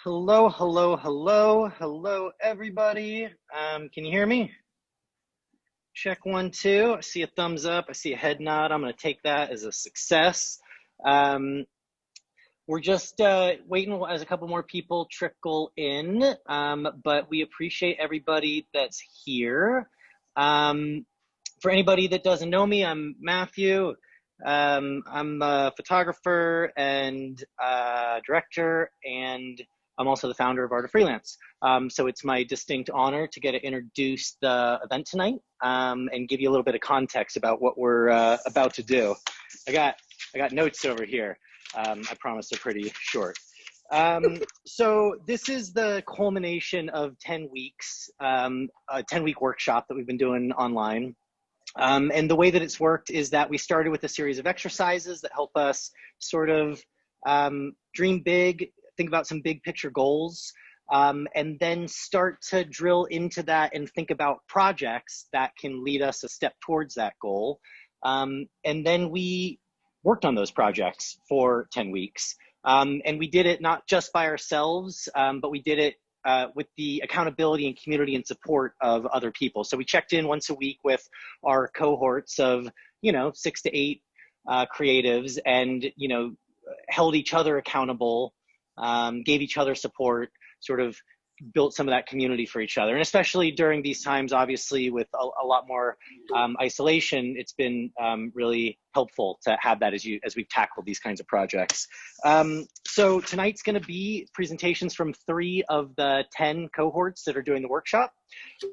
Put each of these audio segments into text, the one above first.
Hello, hello, hello, hello, everybody. Can you hear me? Check one, two. I see a thumbs up. I see a head nod. I'm going to take that as a success. Um, we're just waiting as a couple more people trickle in, but we appreciate everybody that's here. For anybody that doesn't know me, I'm Matthew. I'm a photographer and director, and I'm also the founder of Art of Freelance. So it's my distinct honor to get to introduce the event tonight and give you a little bit of context about what we're about to do. I got notes over here. I promise they're pretty short. So this is the culmination of 10 weeks, a 10-week workshop that we've been doing online. And the way that it's worked is that we started with a series of exercises that help us sort of dream big, think about some big picture goals, and then start to drill into that and think about projects that can lead us a step towards that goal. And then we worked on those projects for 10 weeks. And we did it not just by ourselves, but we did it with the accountability and community and support of other people. So we checked in once a week with our cohorts of, 6 to 8 creatives and, held each other accountable, gave each other support, sort of built some of that community for each other. And especially during these times, obviously, with a lot more isolation, it's been really helpful to have that as we've tackled these kinds of projects. So tonight's going to be presentations from 3 of the 10 cohorts that are doing the workshop.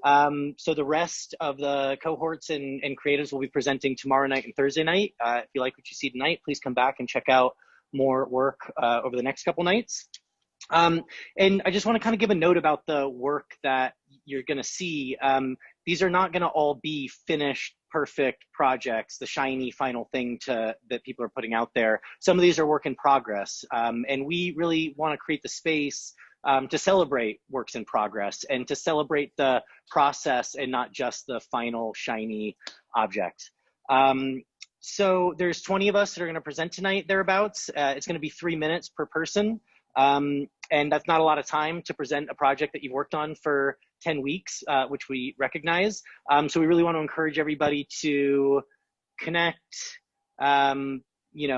So the rest of the cohorts and creatives will be presenting tomorrow night and Thursday night. If you like what you see tonight, please come back and check out more work over the next couple nights. And I just want to kind of give a note about the work that you're going to see. These are not going to all be finished, perfect projects, the shiny final thing that people are putting out there. Some of these are work in progress. And we really want to create the space to celebrate works in progress and to celebrate the process and not just the final shiny object. So there's 20 of us that are going to present tonight, thereabouts. It's going to be 3 minutes per person. And that's not a lot of time to present a project that you've worked on for 10 weeks, which we recognize. So we really want to encourage everybody to connect, connect in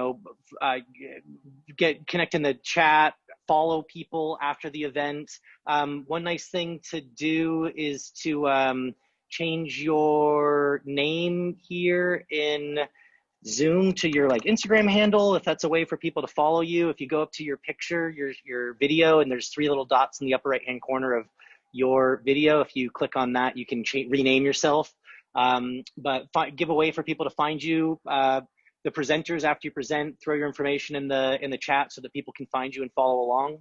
the chat, follow people after the event. One nice thing to do is to change your name here in Zoom to your Instagram handle, if that's a way for people to follow you. If you go up to your picture, your video, and there's 3 little dots in the upper right hand corner of your video, if you click on that, you can rename yourself. But give a way for people to find you, the presenters after you present. Throw your information in the chat so that people can find you and follow along.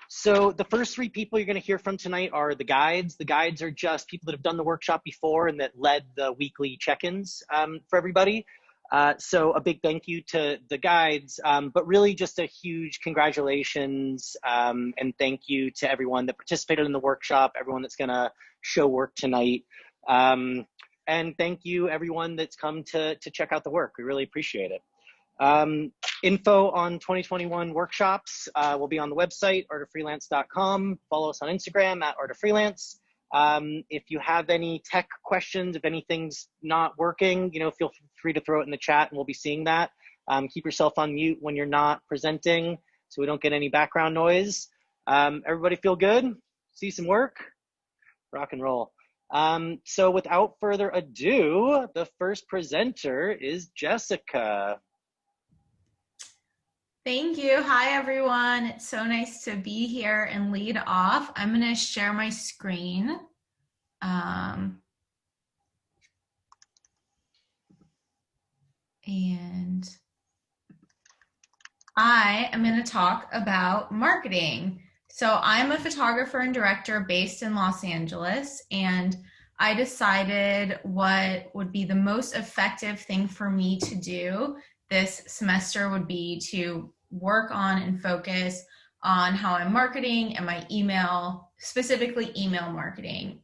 So the first 3 people you're going to hear from tonight are the guides. The guides are just people that have done the workshop before and that led the weekly check-ins for everybody. So a big thank you to the guides, but really just a huge congratulations and thank you to everyone that participated in the workshop, everyone that's going to show work tonight. And thank you everyone that's come to check out the work. We really appreciate it. Info on 2021 workshops will be on the website, artoffreelance.com. Follow us on Instagram at artoffreelance. If you have any tech questions, if anything's not working, feel free to throw it in the chat and we'll be seeing that. Keep yourself on mute when you're not presenting so we don't get any background noise. Everybody feel good? See some work? Rock and roll. So without further ado, the first presenter is Jessica. Thank you. Hi, everyone. It's so nice to be here and lead off. I'm going to share my screen. And I am going to talk about marketing. So I'm a photographer and director based in Los Angeles, and I decided what would be the most effective thing for me to do this semester would be to work on and focus on how I'm marketing and my email, specifically email marketing.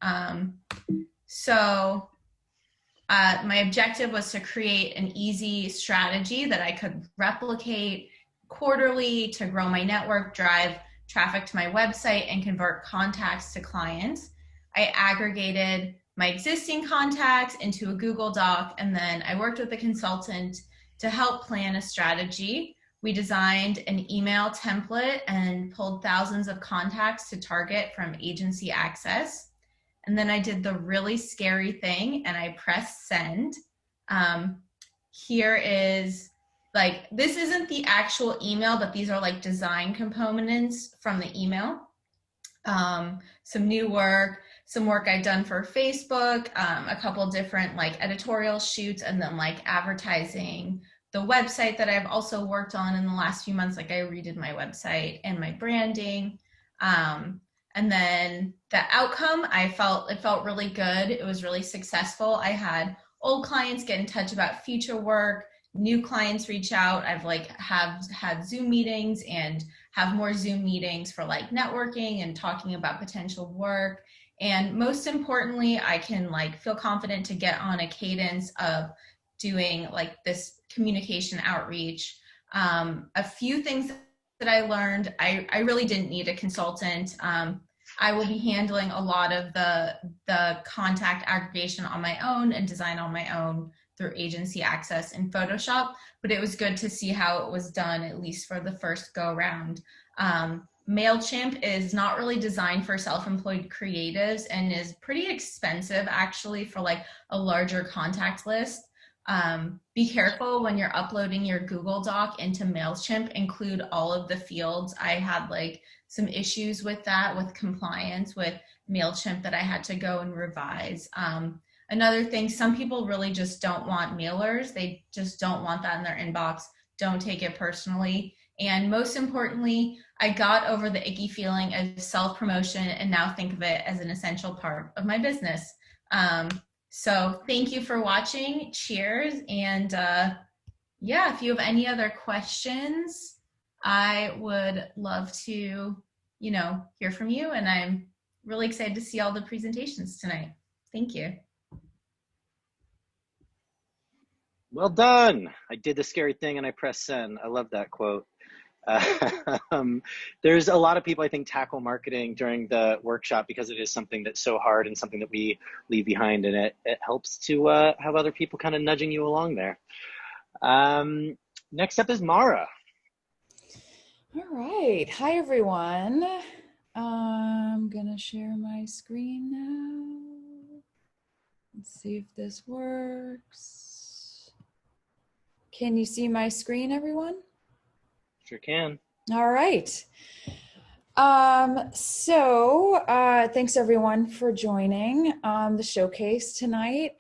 My objective was to create an easy strategy that I could replicate quarterly to grow my network, drive traffic to my website, and convert contacts to clients. I aggregated my existing contacts into a Google Doc, and then I worked with a consultant to help plan a strategy. We designed an email template and pulled thousands of contacts to target from agency access. And then I did the really scary thing and I pressed send. Here is like, this isn't the actual email, but these are like design components from the email. Some new work, some work I've done for Facebook, a couple different like editorial shoots, and then like advertising the website that I've also worked on in the last few months. Like I redid my website and my branding. And then the outcome, it felt really good. It was really successful. I had old clients get in touch about future work, new clients reach out. I've like have had Zoom meetings and have more Zoom meetings for like networking and talking about potential work. And most importantly, I can like feel confident to get on a cadence of doing like this communication outreach. A few things that I learned, I really didn't need a consultant. I will be handling a lot of the contact aggregation on my own and design on my own through agency access in Photoshop, but it was good to see how it was done, at least for the first go round. MailChimp is not really designed for self-employed creatives and is pretty expensive actually for like a larger contact list. Be careful when you're uploading your Google Doc into MailChimp, include all of the fields. I had like some issues with that, with compliance with MailChimp that I had to go and revise. Another thing, some people really just don't want mailers. They just don't want that in their inbox. Don't take it personally. And most importantly, I got over the icky feeling of self-promotion and now think of it as an essential part of my business. So thank you for watching. Cheers. And yeah, if you have any other questions, I would love to, hear from you. And I'm really excited to see all the presentations tonight. Thank you. Well done. I did the scary thing and I pressed send. I love that quote. There's a lot of people I think tackle marketing during the workshop because it is something that's so hard and something that we leave behind, and it helps to have other people kind of nudging you along there. Next up is Mara. All right. Hi, everyone. I'm going to share my screen now. Let's see if this works. Can you see my screen, everyone? Sure can. All right. Thanks everyone for joining the showcase tonight.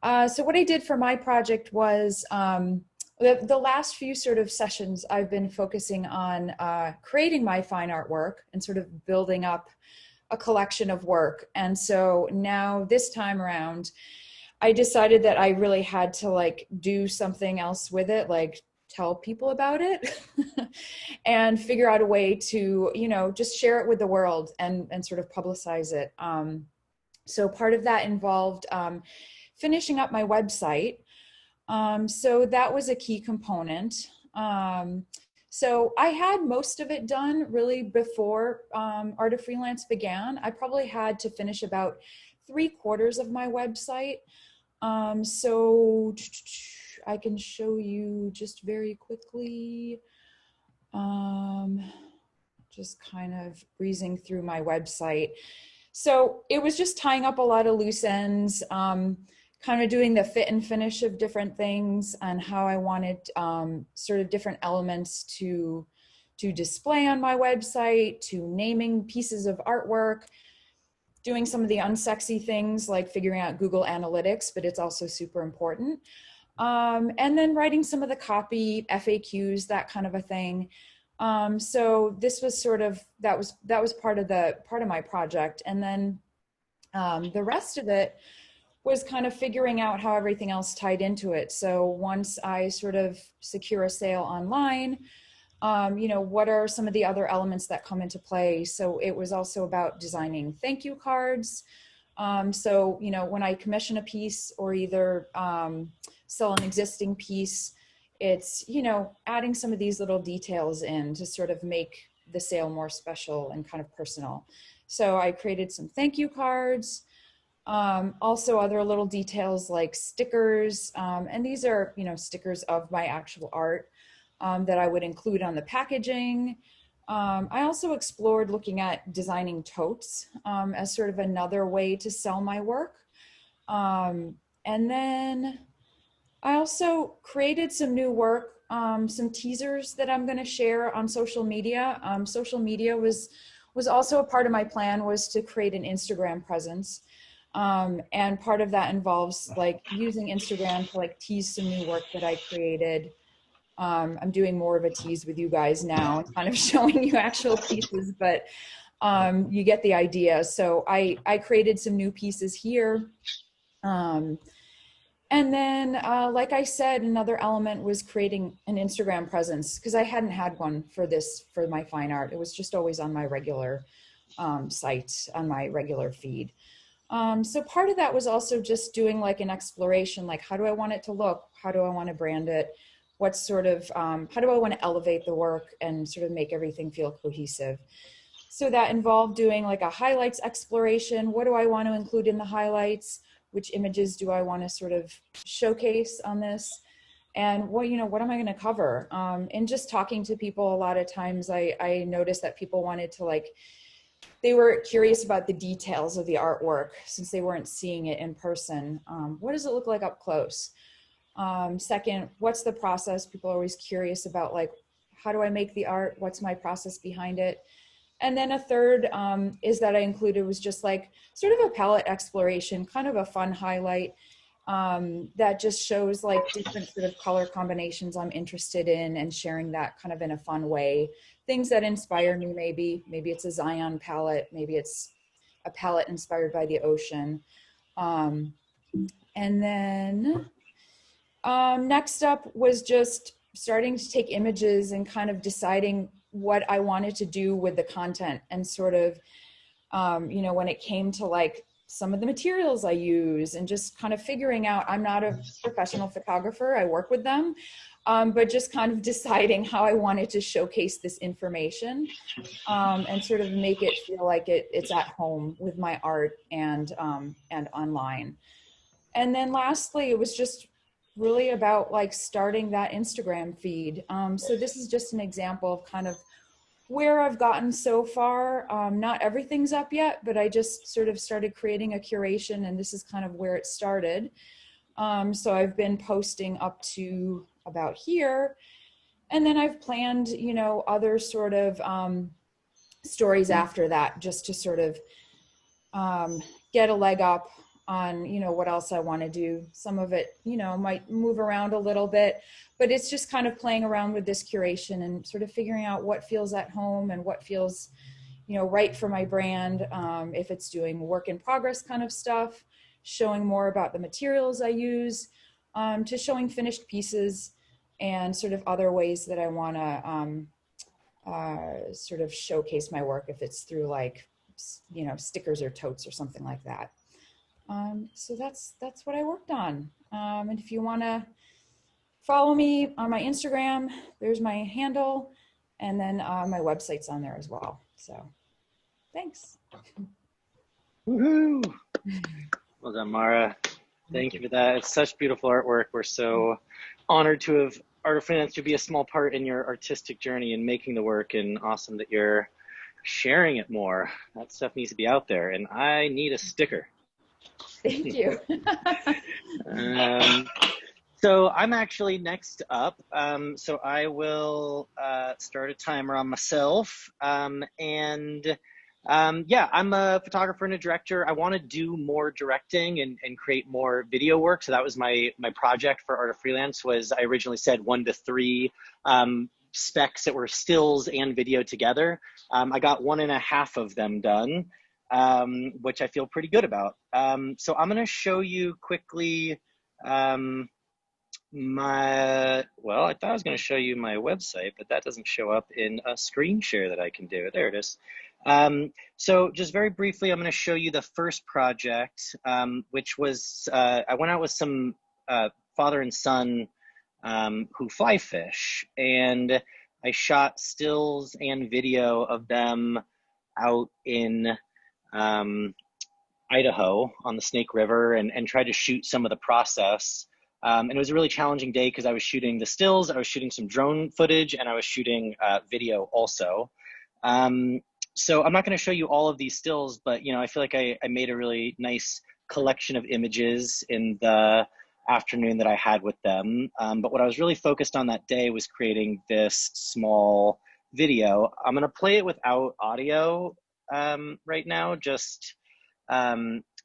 So what I did for my project was the last few sort of sessions I've been focusing on creating my fine artwork and sort of building up a collection of work. And so now this time around, I decided that I really had to like do something else with it, like tell people about it and figure out a way to, just share it with the world and sort of publicize it. So part of that involved finishing up my website. So that was a key component. So I had most of it done really before Art of Freelance began. I probably had to finish about 3/4 of my website. So I can show you just very quickly, just kind of breezing through my website. So it was just tying up a lot of loose ends, kind of doing the fit and finish of different things and how I wanted sort of different elements to display on my website, to naming pieces of artwork, doing some of the unsexy things like figuring out Google Analytics, but it's also super important. And then writing some of the copy, FAQs, that kind of a thing. So this was sort of, that was part of my project. And then the rest of it was kind of figuring out how everything else tied into it. So once I sort of secure a sale online, what are some of the other elements that come into play? So it was also about designing thank you cards. So, when I commission a piece or either sell an existing piece, it's, adding some of these little details in to sort of make the sale more special and kind of personal. So I created some thank you cards, also other little details like stickers. And these are, stickers of my actual art that I would include on the packaging. I also explored looking at designing totes as sort of another way to sell my work. And then I also created some new work, some teasers that I'm going to share on social media. Social media was also a part of my plan, was to create an Instagram presence. And part of that involves like using Instagram to like tease some new work that I created. I'm doing more of a tease with you guys now, kind of showing you actual pieces, but you get the idea. So I created some new pieces here. And then, like I said, another element was creating an Instagram presence, because I hadn't had one for my fine art. It was just always on my regular site, on my regular feed. So part of that was also just doing like an exploration, like how do I want it to look? How do I want to brand it? What sort of, how do I want to elevate the work and sort of make everything feel cohesive? So that involved doing like a highlights exploration. What do I want to include in the highlights? Which images do I want to sort of showcase on this? And what am I going to cover? And just talking to people, a lot of times I noticed that people wanted to they were curious about the details of the artwork since they weren't seeing it in person. What does it look like up close? Second, what's the process? People are always curious about like, how do I make the art? What's my process behind it? And then a third is that I included was just like sort of a palette exploration, kind of a fun highlight that just shows like different sort of color combinations I'm interested in and sharing that kind of in a fun way. Things that inspire me, maybe it's a Zion palette, maybe it's a palette inspired by the ocean. And then next up was just starting to take images and kind of deciding what I wanted to do with the content, and sort of, when it came to like some of the materials I use, and just kind of figuring out, I'm not a professional photographer, I work with them, but just kind of deciding how I wanted to showcase this information and sort of make it feel like it's at home with my art and online. And then lastly, it was just really about like starting that Instagram feed. So this is just an example of kind of where I've gotten so far. Not everything's up yet, but I just sort of started creating a curation, and this is kind of where it started. So I've been posting up to about here, and then I've planned, other sort of stories after that, just to sort of get a leg up on, what else I want to do. Some of it, might move around a little bit, but it's just kind of playing around with this curation and sort of figuring out what feels at home and what feels, right for my brand. If it's doing work in progress kind of stuff, showing more about the materials I use, to showing finished pieces, and sort of other ways that I want to sort of showcase my work, if it's through like, stickers or totes or something like that. So that's what I worked on. And if you want to follow me on my Instagram, there's my handle, and then my website's on there as well. So thanks. Woohoo! Well done, Mara. Thank you for that. It's such beautiful artwork. We're so honored to have Art of Freelance to be a small part in your artistic journey and making the work, and awesome that you're sharing it more. That stuff needs to be out there, and I need a sticker. Thank you. So I'm actually next up. So I will start a timer on myself. Yeah, I'm a photographer and a director. I want to do more directing and create more video work. So that was my project for Art of Freelance. Was I originally said 1 to 3 specs that were stills and video together. I got 1.5 of them done, which I feel pretty good about. So I'm going to show you quickly well, I thought I was going to show you my website, but that doesn't show up in a screen share that I can do. There it is. So just very briefly, I'm going to show you the first project, which was, I went out with some father and son who fly fish. And I shot stills and video of them out in Idaho on the Snake River and tried to shoot some of the process. And it was a really challenging day because I was shooting the stills, I was shooting some drone footage, and I was shooting video also. So I'm not going to show you all of these stills, but I feel like I made a really nice collection of images in the afternoon that I had with them. But what I was really focused on that day was creating this small video. I'm going to play it without audio right now. Just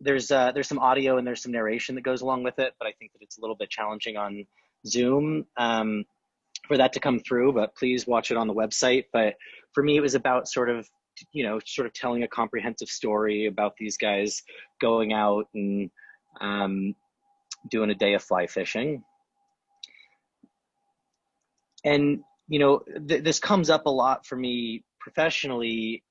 there's some audio and there's some narration that goes along with it, but I think that it's a little bit challenging on Zoom for that to come through, but please watch it on the website. But for me, it was about sort of telling a comprehensive story about these guys going out and doing a day of fly fishing. And, this comes up a lot for me professionally,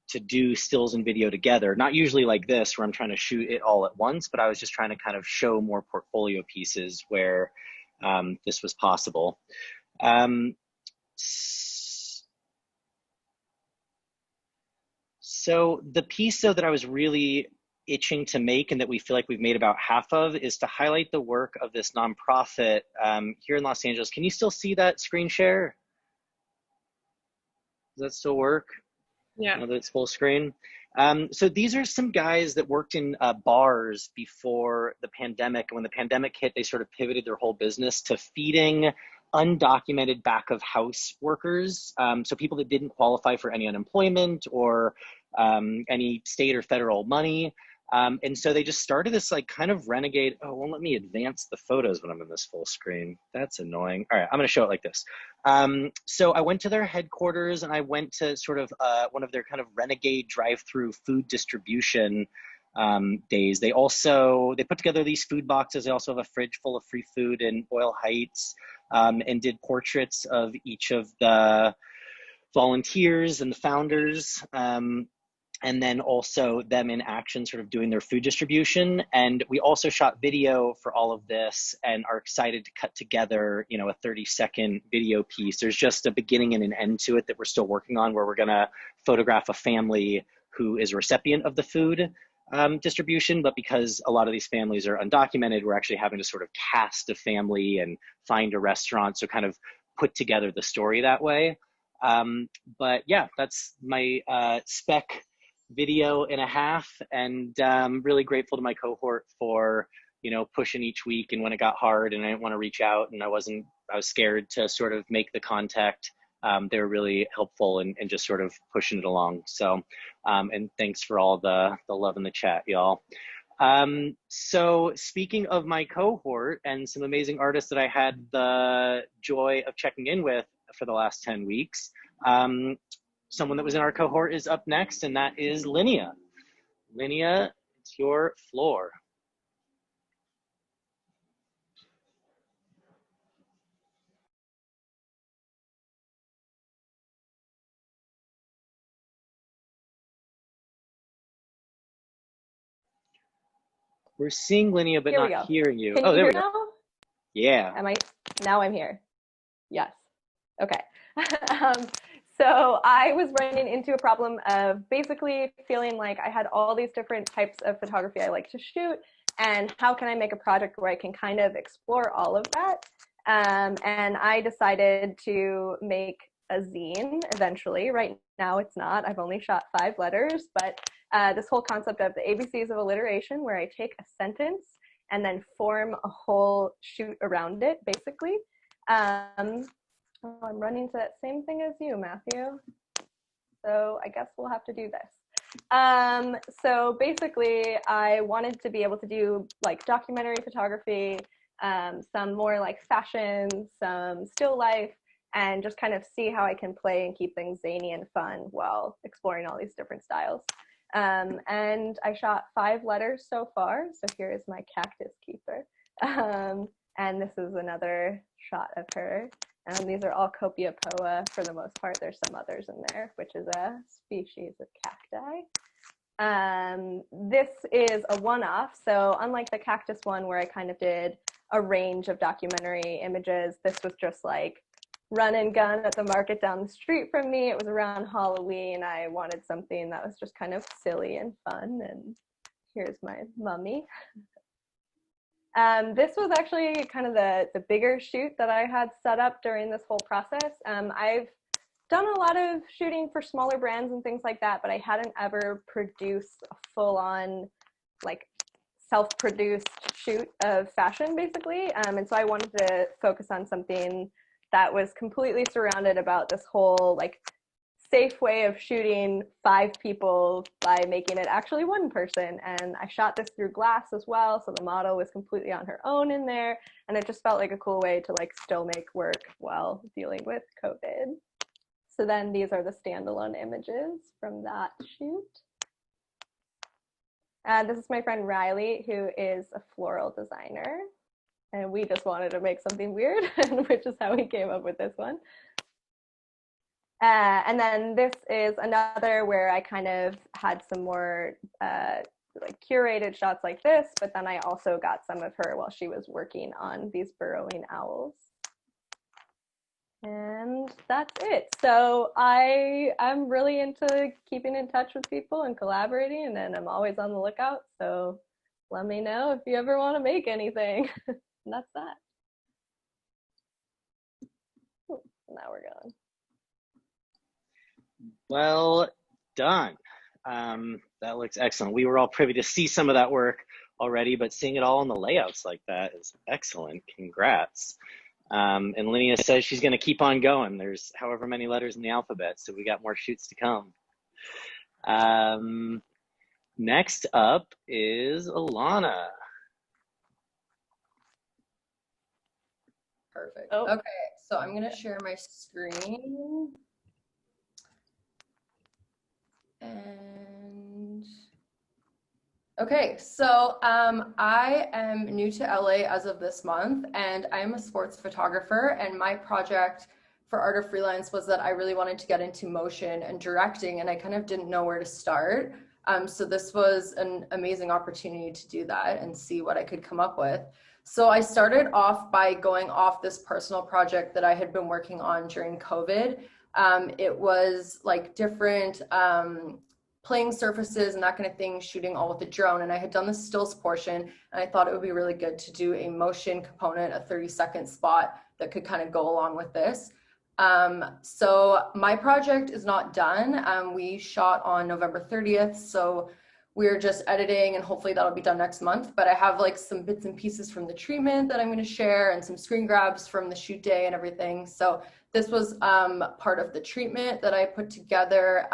to do stills and video together, not usually like this where I'm trying to shoot it all at once, but I was just trying to kind of show more portfolio pieces where this was possible. So the piece though that I was really itching to make and that we feel like we've made about half of is to highlight the work of this nonprofit here in Los Angeles. Can you still see that screen share? Does that still work? Yeah. Now that it's full screen. So these are some guys that worked in bars before the pandemic. And when the pandemic hit, they sort of pivoted their whole business to feeding undocumented back of house workers. So people that didn't qualify for any unemployment or any state or federal money. And so they just started this like kind of renegade, oh, won't let me advance the photos when I'm in this full screen. That's annoying. All right, I'm gonna show it like this. So I went to their headquarters and I went to sort of one of their kind of renegade drive-through food distribution days. They put together these food boxes. They also have a fridge full of free food in Boyle Heights, and did portraits of each of the volunteers and the founders. And then also them in action sort of doing their food distribution. And we also shot video for all of this and are excited to cut together, a 30-second video piece. There's just a beginning and an end to it that we're still working on, where we're gonna photograph a family who is a recipient of the food distribution, but because a lot of these families are undocumented, we're actually having to sort of cast a family and find a restaurant, so kind of put together the story that way. But yeah, that's my spec video and a half, and really grateful to my cohort for pushing each week. And when it got hard and I didn't want to reach out and I was scared to sort of make the contact, they were really helpful and just sort of pushing it along. So and thanks for all the love in the chat, y'all. So speaking of my cohort and some amazing artists that I had the joy of checking in with for the last 10 weeks, someone that was in our cohort is up next, and that is Linnea. Linnea, it's your floor. We're seeing Linnea, but not hearing you. Can you there hear we go. now? Yeah. Now I'm here. Yes. Okay. So I was running into a problem of basically feeling like I had all these different types of photography I like to shoot, and how can I make a project where I can kind of explore all of that? And I decided to make a zine eventually. Right now it's not. I've only shot 5 letters, but this whole concept of the ABCs of alliteration, where I take a sentence and then form a whole shoot around it, basically. I'm running to that same thing as you, Matthew. So I guess we'll have to do this. So basically, I wanted to be able to do like documentary photography, some more like fashion, some still life, and just kind of see how I can play and keep things zany and fun while exploring all these different styles. And I shot 5 letters so far. So here is my cactus keeper. And this is another shot of her. These are all Copiapoa for the most part. There's some others in there, which is a species of cacti. This is a one-off. So unlike the cactus one where I kind of did a range of documentary images. This was just like run and gun at the market down the street from me. It was around Halloween. I wanted something that was just kind of silly and fun, and here's my mummy. This was actually kind of the bigger shoot that I had set up during this whole process. I've done a lot of shooting for smaller brands and things like that, but I hadn't ever produced a full-on like self-produced shoot of fashion basically. And so I wanted to focus on something that was completely surrounded about this whole like safe way of shooting 5 people by making it actually 1 person. And I shot this through glass as well, so the model was completely on her own in there, and it just felt like a cool way to like still make work while dealing with COVID. So then these are the standalone images from that shoot. This is my friend Riley, who is a floral designer, and we just wanted to make something weird, which is how we came up with this one. And then this is another where I kind of had some more like curated shots like this, but then I also got some of her while she was working on these burrowing owls. And that's it. So I'm really into keeping in touch with people and collaborating, and then I'm always on the lookout. So let me know if you ever want to make anything. And that's that. Ooh, now we're going. Well done. That looks excellent. We were all privy to see some of that work already, but seeing it all in the layouts like that is excellent. Congrats. And Linnea says she's going to keep on going. There's however many letters in the alphabet, so we got more shoots to come. Next up is Alana. Perfect. Oh. Okay, so I'm going to share my screen. And okay, so I am new to LA as of this month, and I'm a sports photographer, and my project for Art of Freelance was that I really wanted to get into motion and directing, and I kind of didn't know where to start. So this was an amazing opportunity to do that and see what I could come up with. So I started off by going off this personal project that I had been working on during COVID. It was like different playing surfaces and that kind of thing, shooting all with a drone. And I had done the stills portion, and I thought it would be really good to do a motion component, a 30-second spot that could kind of go along with this. So my project is not done. We shot on November 30th. So we're just editing, and hopefully that'll be done next month. But I have like some bits and pieces from the treatment that I'm going to share, and some screen grabs from the shoot day and everything. So this was part of the treatment that I put together,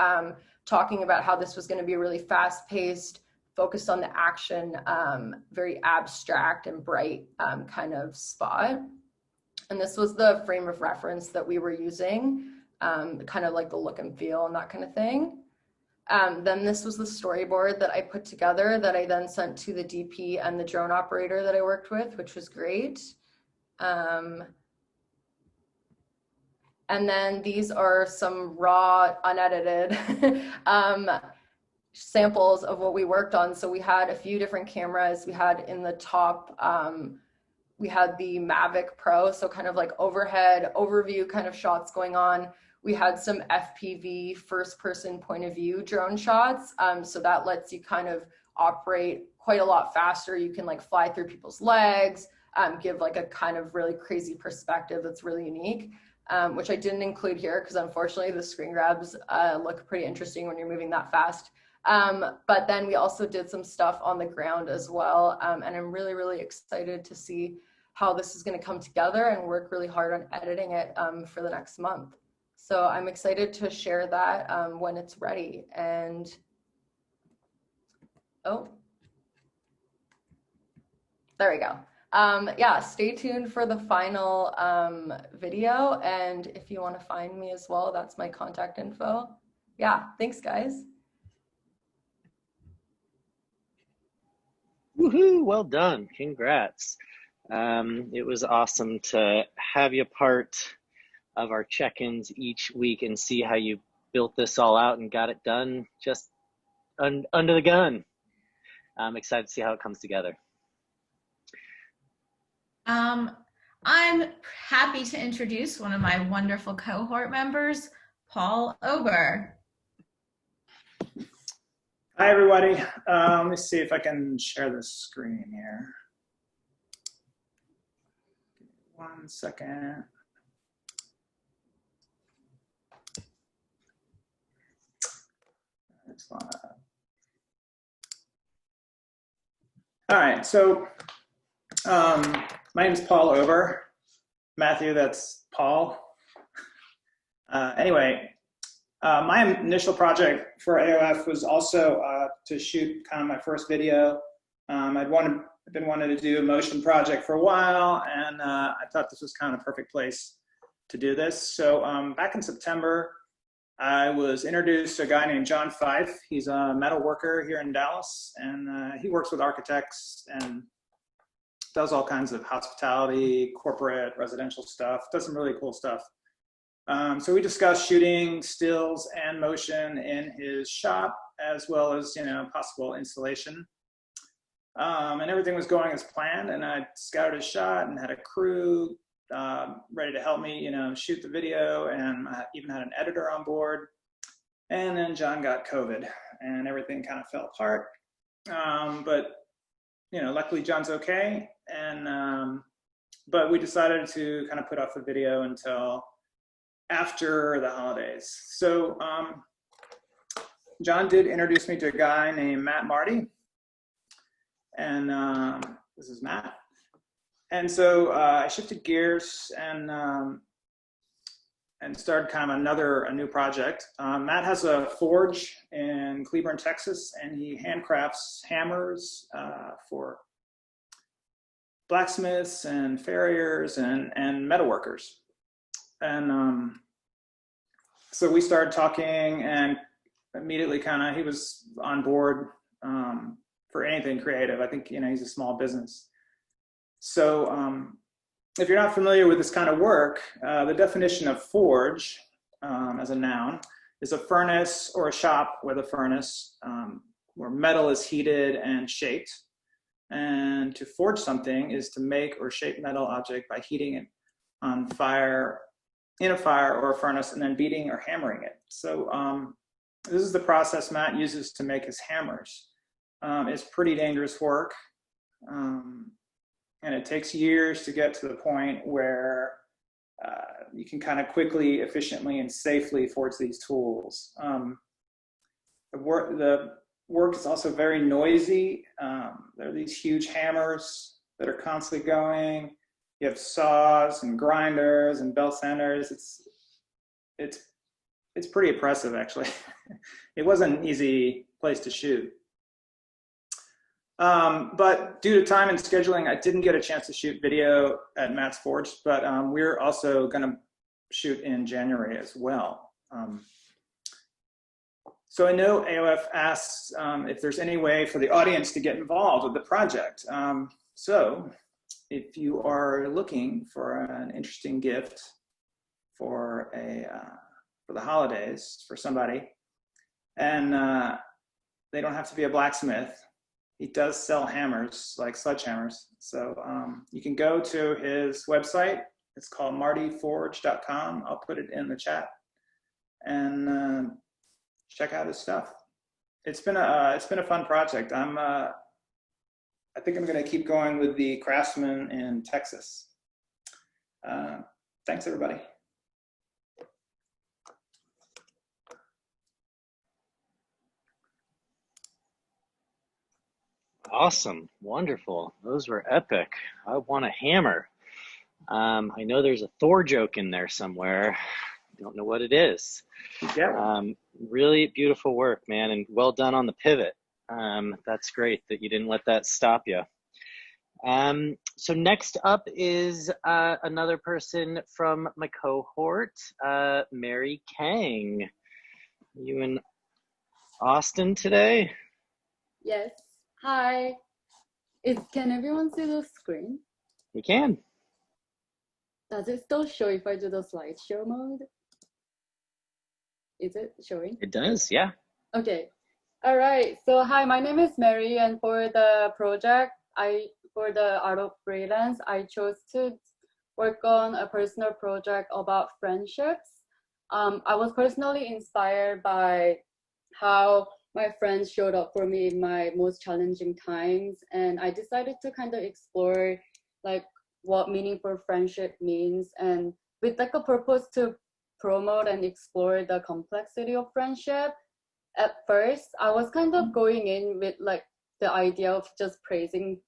talking about how this was going to be a really fast-paced, focused on the action, very abstract and bright kind of spot. And this was the frame of reference that we were using, kind of like the look and feel and that kind of thing. Then this was the storyboard that I put together that I then sent to the DP and the drone operator that I worked with, which was great. And then these are some raw, unedited samples of what we worked on. So we had a few different cameras. We had in the top, we had the Mavic Pro, so kind of like overhead, overview kind of shots going on. We had some FPV, first person point of view drone shots. So that lets you kind of operate quite a lot faster. You can like fly through people's legs, give like a kind of really crazy perspective that's really unique. Which I didn't include here because unfortunately the screen grabs look pretty interesting when you're moving that fast. But then we also did some stuff on the ground as well. And I'm really, really excited to see how this is going to come together and work really hard on editing it for the next month. So I'm excited to share that when it's ready. And oh, there we go. Yeah, stay tuned for the final video, and if you want to find me as well, that's my contact info. Yeah, thanks guys. Woohoo, well done, congrats. It was awesome to have you part of our check-ins each week and see how you built this all out and got it done just under the gun. I'm excited to see how it comes together. I'm happy to introduce one of my wonderful cohort members, Paul Ober. Hi, everybody. Let me see if I can share the screen here. 1 second. All right, so my name is Paul Ober. Matthew, that's Paul. Anyway, my initial project for AOF was also to shoot kind of my first video. I've been wanting to do a motion project for a while, and I thought this was kind of a perfect place to do this. So back in September, I was introduced to a guy named John Fife. He's a metal worker here in Dallas, and he works with architects and does all kinds of hospitality, corporate, residential stuff, does some really cool stuff. So we discussed shooting stills and motion in his shop, as well as, possible installation. And everything was going as planned, and I scouted a shot and had a crew ready to help me, shoot the video, and I even had an editor on board. And then John got COVID, and everything kind of fell apart. But luckily John's okay, and but we decided to kind of put off the video until after the holidays. So John did introduce me to a guy named Matt Marty, and this is Matt. And so I shifted gears and started kind of a new project. Matt has a forge in Cleburne, Texas, and he handcrafts hammers for blacksmiths and farriers and metalworkers. And so we started talking, and immediately he was on board for anything creative. I think, he's a small business. So if you're not familiar with this kind of work, the definition of forge as a noun is a furnace or a shop with a furnace where metal is heated and shaped. And to forge something is to make or shape metal object by heating it on fire, in a fire or a furnace, and then beating or hammering it. So this is the process Matt uses to make his hammers. It's pretty dangerous work. And it takes years to get to the point where you can kind of quickly, efficiently, and safely forge these tools. The work is also very noisy. There are these huge hammers that are constantly going. You have saws and grinders and belt sanders. It's pretty oppressive, actually. It wasn't an easy place to shoot. But due to time and scheduling, I didn't get a chance to shoot video at Matt's Forge, but we're also going to shoot in January as well. So I know AOF asks if there's any way for the audience to get involved with the project. So if you are looking for an interesting gift for the holidays for somebody, and they don't have to be a blacksmith, he does sell hammers, like sledgehammers. So you can go to his website. It's called martyforge.com. I'll put it in the chat, and check out his stuff. It's been a fun project. I think I'm going to keep going with the Craftsman in Texas. Thanks, everybody. Awesome. Wonderful. Those were epic. I want a hammer. I know there's a Thor joke in there somewhere. I don't know what it is. Yeah. Really beautiful work, man, and well done on the pivot. That's great that you didn't let that stop you. So next up is another person from my cohort, Mary Kang. You in Austin today? Yes. Hi. Can everyone see the screen? We can. Does it still show if I do the slideshow mode? Is it showing? It does, yeah. Okay. All right. So hi, my name is Mary, and for the project, for the Art of Freelance, I chose to work on a personal project about friendships. I was personally inspired by how my friends showed up for me in my most challenging times, and I decided to kind of explore like what meaningful friendship means, and with like a purpose to promote and explore the complexity of friendship. At first, I was kind of going in with like the idea of just praising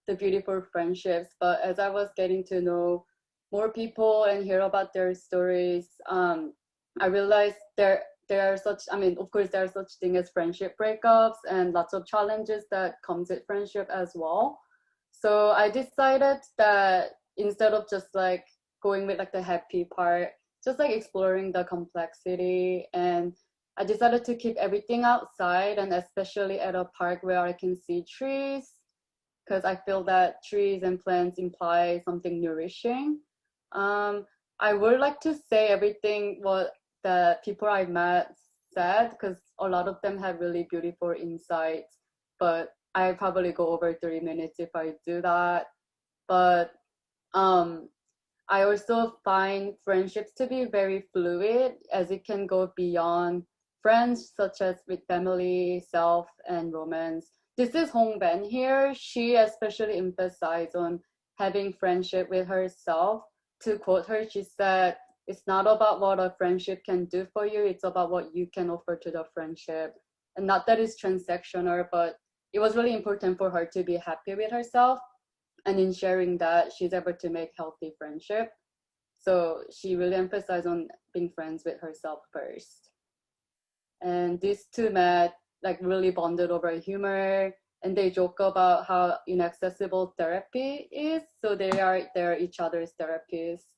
the beautiful friendships, but as I was getting to know more people and hear about their stories, I realized there are such, I mean, of course, there are such thing as friendship breakups and lots of challenges that comes with friendship as well. So I decided that instead of just like going with like the happy part, just like exploring the complexity, and I decided to keep everything outside, and especially at a park where I can see trees, because I feel that trees and plants imply something nourishing. I would like to say everything what the people I met said, because a lot of them have really beautiful insights, but I probably go over 3 minutes if I do that. But I also find friendships to be very fluid, as it can go beyond friends, such as with family, self, and romance. This is Hong Ben here. She especially emphasized on having friendship with herself. To quote her, she said, "It's not about what a friendship can do for you, it's about what you can offer to the friendship." And not that it's transactional, but it was really important for her to be happy with herself. And in sharing that, she's able to make healthy friendship. So she really emphasized on being friends with herself first. And these two met, like really bonded over humor, and they joke about how inaccessible therapy is. So they're each other's therapists.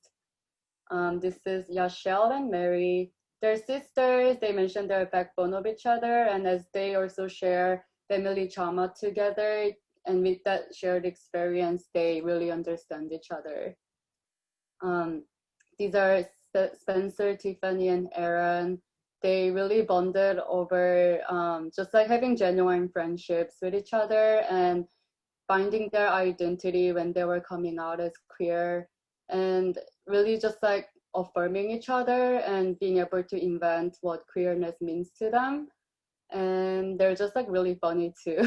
This is Yashel and Mary. They're sisters. They mentioned they're a backbone of each other, and as they also share family trauma together, and with that shared experience, they really understand each other. These are Spencer, Tiffany, and Aaron. They really bonded over just like having genuine friendships with each other and finding their identity when they were coming out as queer, and really just like affirming each other and being able to invent what queerness means to them. And they're just like really funny too.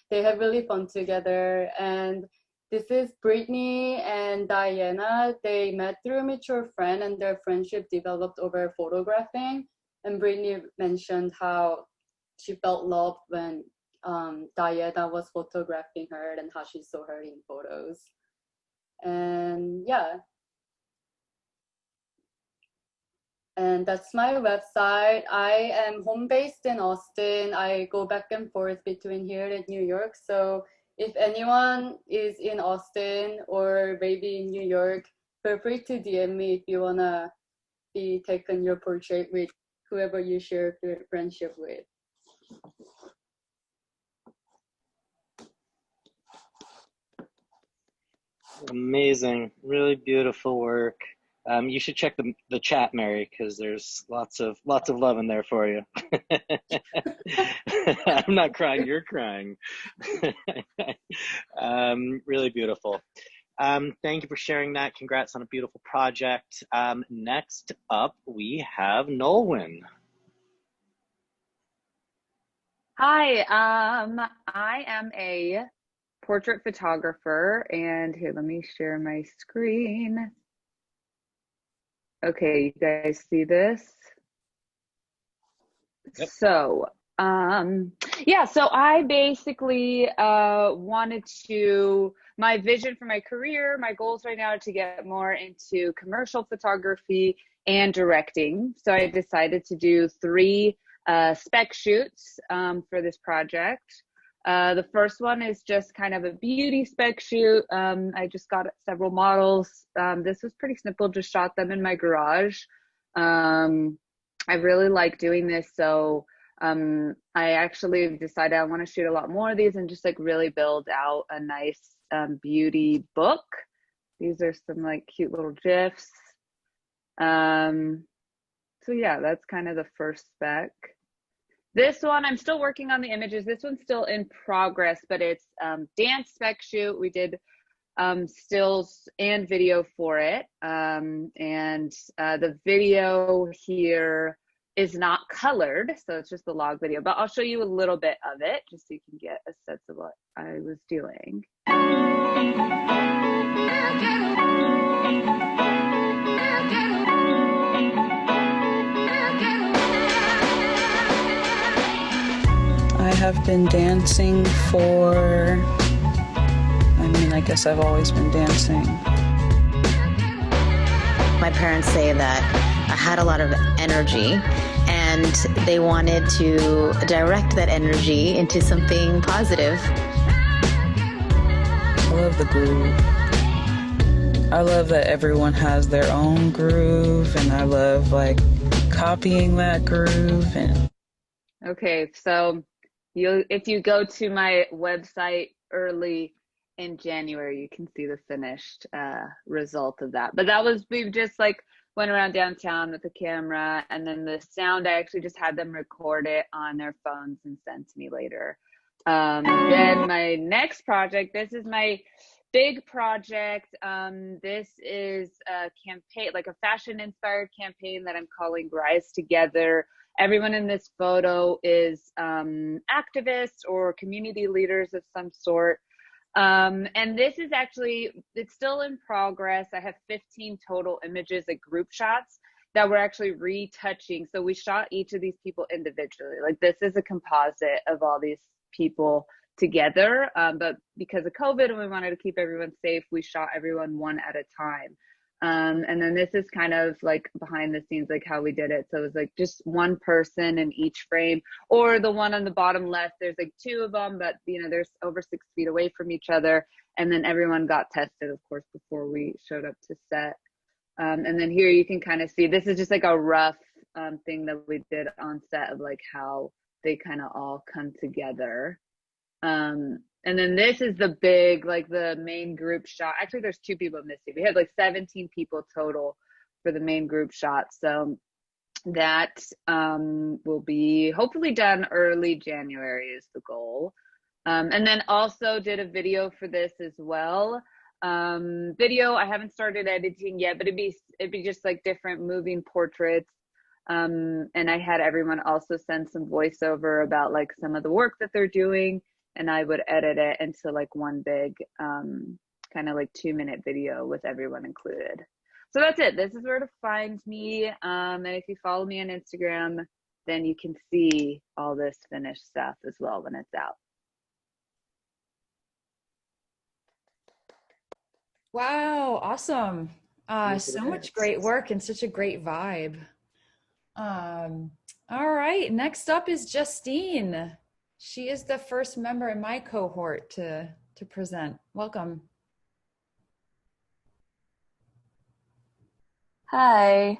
They have really fun together. And this is Brittany and Diana. They met through a mutual friend, and their friendship developed over photographing. And Brittany mentioned how she felt loved when Diana was photographing her and how she saw her in photos. And yeah. And that's my website. I am home based in Austin. I go back and forth between here and New York. So if anyone is in Austin or maybe in New York, feel free to DM me if you wanna be taken your portrait with whoever you share your friendship with. Amazing, really beautiful work. You should check the chat, Mary, because there's lots of love in there for you. I'm not crying, you're crying. Really beautiful. Thank you for sharing that. Congrats on a beautiful project. Next up, we have Nolwenn. Hi, I am a portrait photographer, and here, let me share my screen. Okay, you guys see this? Yep. So, yeah, so I basically wanted to, my vision for my career, my goals right now are to get more into commercial photography and directing. So I decided to do 3 spec shoots for this project. The first one is just kind of a beauty spec shoot. I just got several models. This was pretty simple, just shot them in my garage. I really like doing this, so I actually decided I want to shoot a lot more of these and just like really build out a nice beauty book. These are some like cute little GIFs. So yeah, that's kind of the first spec. This one, I'm still working on the images. This one's still in progress, but it's dance spec shoot. We did stills and video for it. The video here is not colored, so it's just a log video, but I'll show you a little bit of it just so you can get a sense of what I was doing. I have been dancing for, I guess I've always been dancing. My parents say that I had a lot of energy and they wanted to direct that energy into something positive. I love the groove. I love that everyone has their own groove, and I love like copying that groove. And okay, so if you go to my website early in January, you can see the finished result of that. But that was, we just like went around downtown with the camera, and then the sound, I actually just had them record it on their phones and send to me later. Then my next project, this is my big project. This is a campaign, like a fashion inspired campaign that I'm calling Rise Together. Everyone in this photo is activists or community leaders of some sort. And this is actually, it's still in progress. I have 15 total images, like group shots that we're actually retouching. So we shot each of these people individually. Like this is a composite of all these people together. But because of COVID and we wanted to keep everyone safe, we shot everyone one at a time. And then this is kind of like behind the scenes, like how we did it. So it was like just one person in each frame, or the one on the bottom left, there's like two of them, but you know, they're over 6 feet away from each other. And then everyone got tested, of course, before we showed up to set. And then here you can kind of see, this is just like a rough thing that we did on set of like how they kind of all come together. And then this is the big, like the main group shot. Actually, there's 2 people missing. We had like 17 people total for the main group shot. So that will be hopefully done early January is the goal. And then also did a video for this as well. Video, I haven't started editing yet, but it'd be just like different moving portraits. And I had everyone also send some voiceover about like some of the work that they're doing. And I would edit it into like one big kind of like 2-minute video with everyone included. So that's it. This is where to find me. And if you follow me on Instagram, then you can see all this finished stuff as well when it's out. Wow, awesome. So much great work and such a great vibe. All right, next up is Justine. She is the first member in my cohort to present. Welcome. Hi.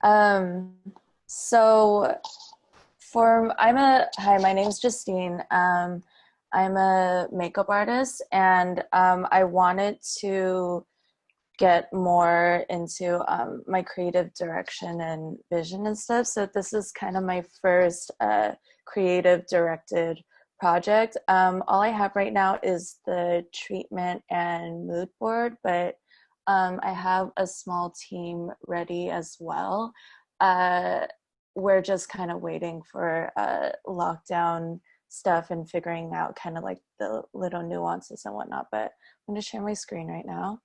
Hi, my name's Justine. I'm a makeup artist, and I wanted to get more into my creative direction and vision and stuff. So this is kind of my first creative directed project. All I have right now is the treatment and mood board, but I have a small team ready as well. We're just kind of waiting for lockdown stuff and figuring out kind of like the little nuances and whatnot, but I'm going to share my screen right now.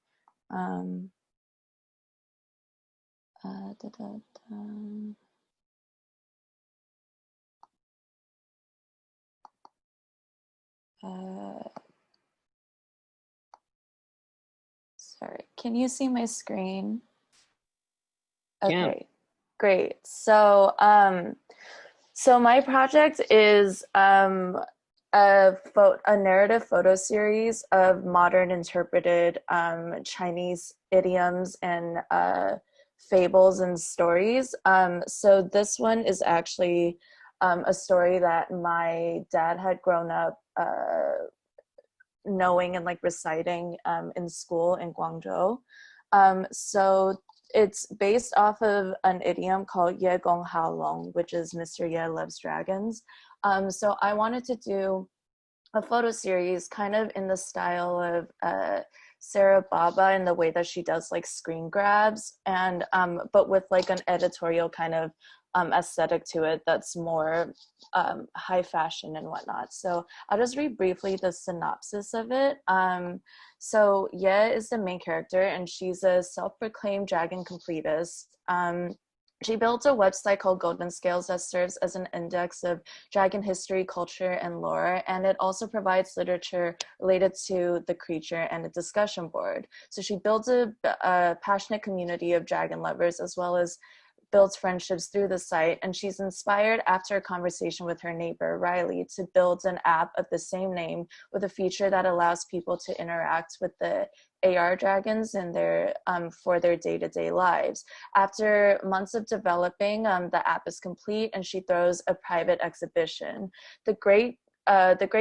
Sorry, can you see my screen? Okay, Yeah. Great. So, so my project is a narrative photo series of modern interpreted Chinese idioms and fables and stories. So this one is actually a story that my dad had grown up knowing and like reciting in school in Guangzhou. So it's based off of an idiom called Ye Gong Hao Long, which is Mr. Ye loves dragons. So I wanted to do a photo series kind of in the style of Sarah Baba, in the way that she does like screen grabs, and but with like an editorial kind of aesthetic to it that's more high fashion and whatnot. So I'll just read briefly the synopsis of it. So Ye is the main character, and she's a self-proclaimed dragon completist. She built a website called Golden Scales that serves as an index of dragon history, culture, and lore, and it also provides literature related to the creature and a discussion board. So she builds a passionate community of dragon lovers, as well as builds friendships through the site, and she's inspired after a conversation with her neighbor Riley to build an app of the same name with a feature that allows people to interact with the AR dragons in their for their day-to-day lives. After months of developing, the app is complete, and she throws a private exhibition. The great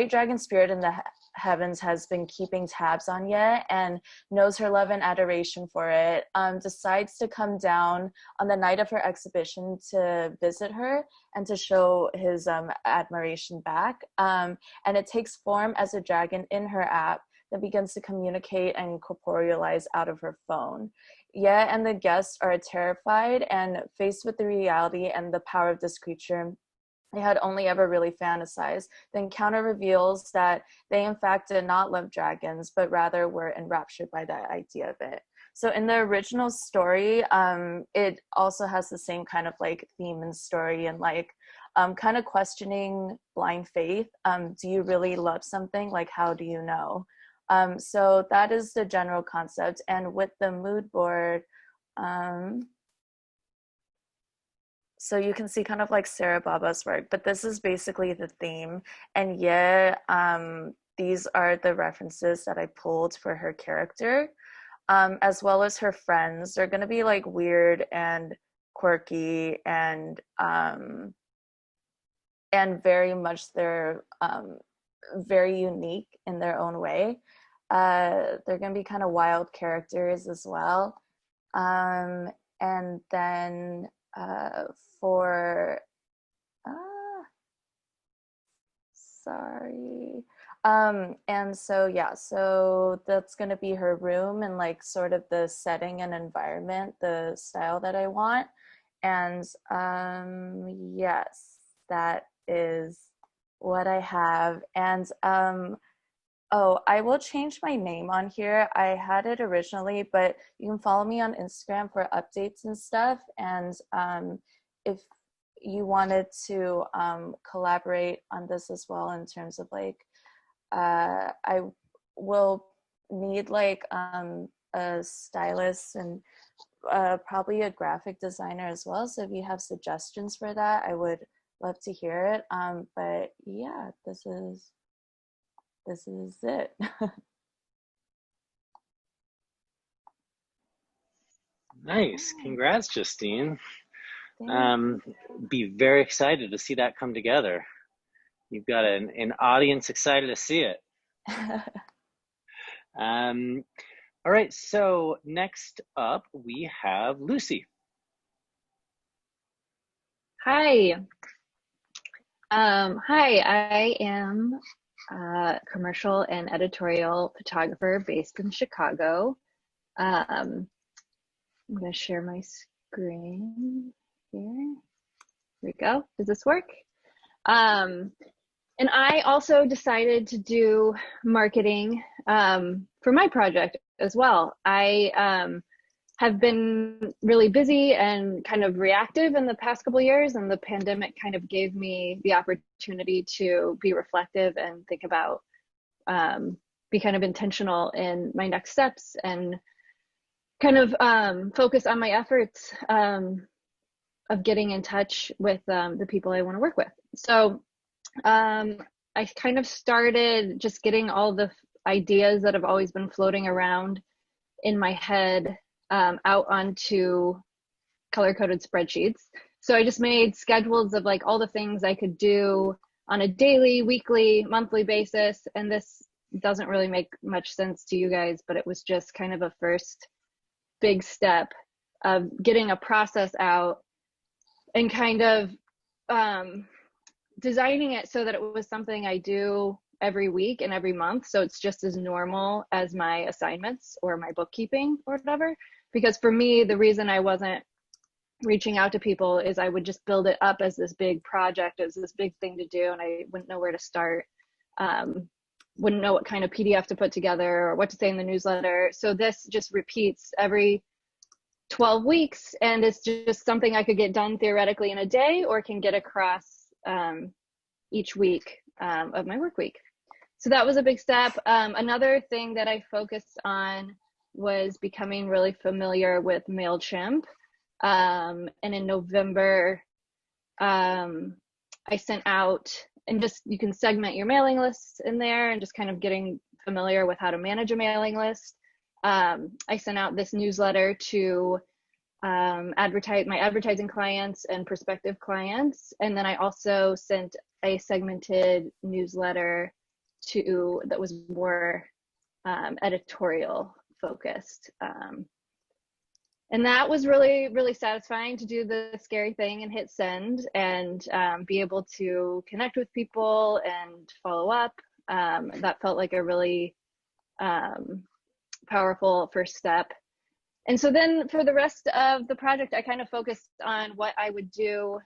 dragon spirit in the heavens has been keeping tabs on Ye and knows her love and adoration for it, decides to come down on the night of her exhibition to visit her and to show his admiration back. And it takes form as a dragon in her app that begins to communicate and corporealize out of her phone. Ye and the guests are terrified and faced with the reality and the power of this creature they had only ever really fantasized. The encounter reveals that they in fact did not love dragons, but rather were enraptured by the idea of it. So in the original story, it also has the same kind of like theme and story, and like kind of questioning blind faith. Do you really love something? Like, how do you know? So that is the general concept. And with the mood board, so you can see kind of like Sarah Baba's work, but this is basically the theme. And yeah, these are the references that I pulled for her character, as well as her friends. They're going to be like weird and quirky and very much they're very unique in their own way. They're going to be kind of wild characters as well. And then for sorry and so yeah, so that's going to be her room and like sort of the setting and environment, the style that I want. And yes, that is what I have. And oh, I will change my name on here. I had it originally, but you can follow me on Instagram for updates and stuff. And if you wanted to collaborate on this as well, in terms of like, I will need like a stylist and probably a graphic designer as well. So if you have suggestions for that, I would love to hear it. But yeah, this is it. Nice. Congrats, Justine. Be very excited to see that come together. You've got an audience excited to see it. All right, so next up we have Lucy. Hi. Hi, I am a commercial and editorial photographer based in Chicago. I'm going to share my screen here. Here we go. Does this work? And I also decided to do marketing for my project as well. I have been really busy and kind of reactive in the past couple of years, and the pandemic kind of gave me the opportunity to be reflective and think about, be kind of intentional in my next steps and kind of focus on my efforts of getting in touch with the people I want to work with. So I kind of started just getting all the ideas that have always been floating around in my head out onto color-coded spreadsheets. So I just made schedules of like all the things I could do on a daily, weekly, monthly basis. And this doesn't really make much sense to you guys, but it was just kind of a first big step of getting a process out and kind of designing it so that it was something I do every week and every month. So it's just as normal as my assignments or my bookkeeping or whatever. Because for me, the reason I wasn't reaching out to people is I would just build it up as this big project, as this big thing to do, and I wouldn't know where to start. Wouldn't know what kind of PDF to put together or what to say in the newsletter. So this just repeats every 12 weeks, and it's just something I could get done theoretically in a day or can get across each week of my work week. So that was a big step. Another thing that I focused on was becoming really familiar with MailChimp. And in November, I sent out, and just, you can segment your mailing lists in there and just kind of getting familiar with how to manage a mailing list. I sent out this newsletter to my advertising clients and prospective clients. And then I also sent a segmented newsletter that was more editorial focused. And that was really, really satisfying to do the scary thing and hit send and be able to connect with people and follow up. That felt like a really powerful first step. And so then for the rest of the project, I kind of focused on what I would do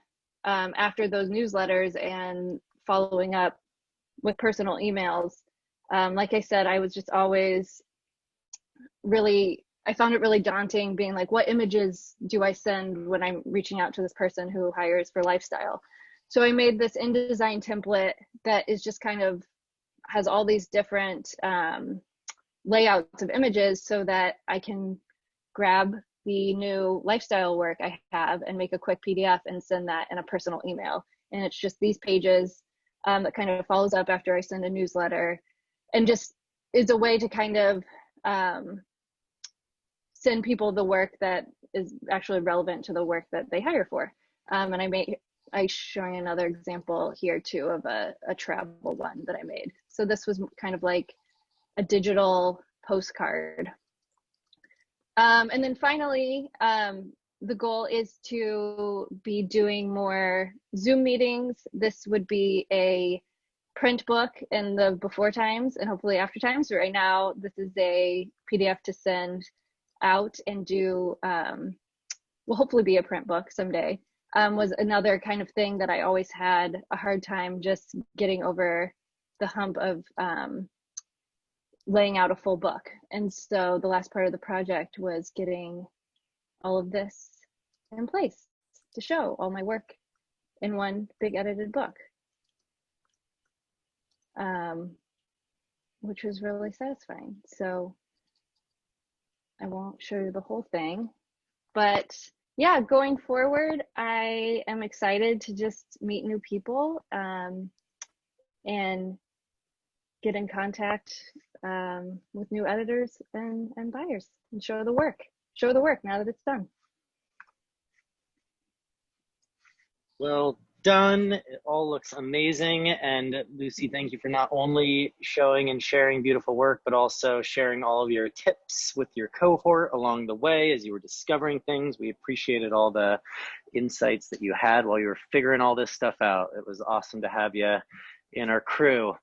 after those newsletters and following up with personal emails. Like I said, I was just always I found it really daunting being like, what images do I send when I'm reaching out to this person who hires for lifestyle? So I made this InDesign template that is just kind of has all these different layouts of images so that I can grab the new lifestyle work I have and make a quick PDF and send that in a personal email. And it's just these pages that kind of follows up after I send a newsletter, and just is a way to kind of send people the work that is actually relevant to the work that they hire for. And I'm showing another example here too of a travel one that I made. So this was kind of like a digital postcard. And then finally, the goal is to be doing more Zoom meetings. This would be a print book in the before times and hopefully after times. So right now, this is a PDF to send out and do, will hopefully be a print book someday. Was another kind of thing that I always had a hard time just getting over the hump of laying out a full book. And so the last part of the project was getting all of this in place to show all my work in one big edited book, which was really satisfying. So I won't show you the whole thing, but yeah, going forward, I am excited to just meet new people and get in contact with new editors and buyers and show the work now that it's done. Well done. It all looks amazing. And Lucy, thank you for not only showing and sharing beautiful work, but also sharing all of your tips with your cohort along the way as you were discovering things. We appreciated all the insights that you had while you were figuring all this stuff out. It was awesome to have you in our crew.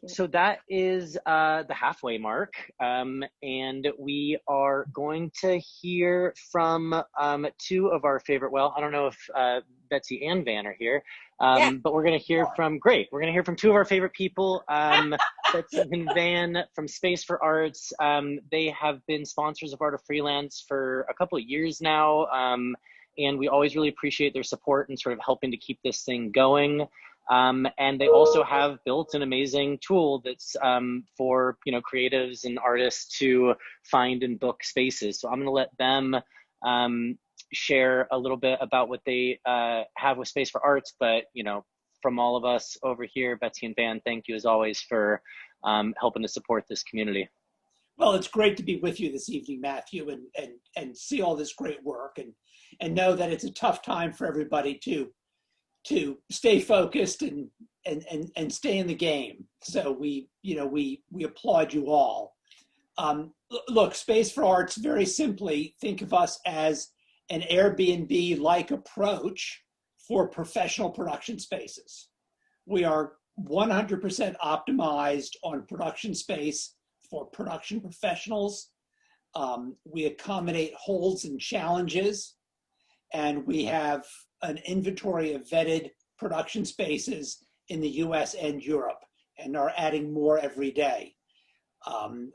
So that is the halfway mark, and we are going to hear from two of our favorite, well, I don't know if Betsy and Van are here, but we're going to hear from, great, we're going to hear from two of our favorite people, Betsy and Van from Space for Arts. They have been sponsors of Art of Freelance for a couple of years now, and we always really appreciate their support and sort of helping to keep this thing going. And they also have built an amazing tool that's for creatives and artists to find and book spaces. So I'm going to let them share a little bit about what they have with Space for Arts. But from all of us over here, Betsy and Van, thank you as always for helping to support this community. Well, it's great to be with you this evening, Matthew, and see all this great work and know that it's a tough time for everybody to stay focused and stay in the game. So we applaud you all. Look, Space for Arts, very simply, think of us as an Airbnb-like approach for professional production spaces. We are 100% optimized on production space for production professionals. We accommodate holds and challenges, and we have an inventory of vetted production spaces in the US and Europe, and are adding more every day.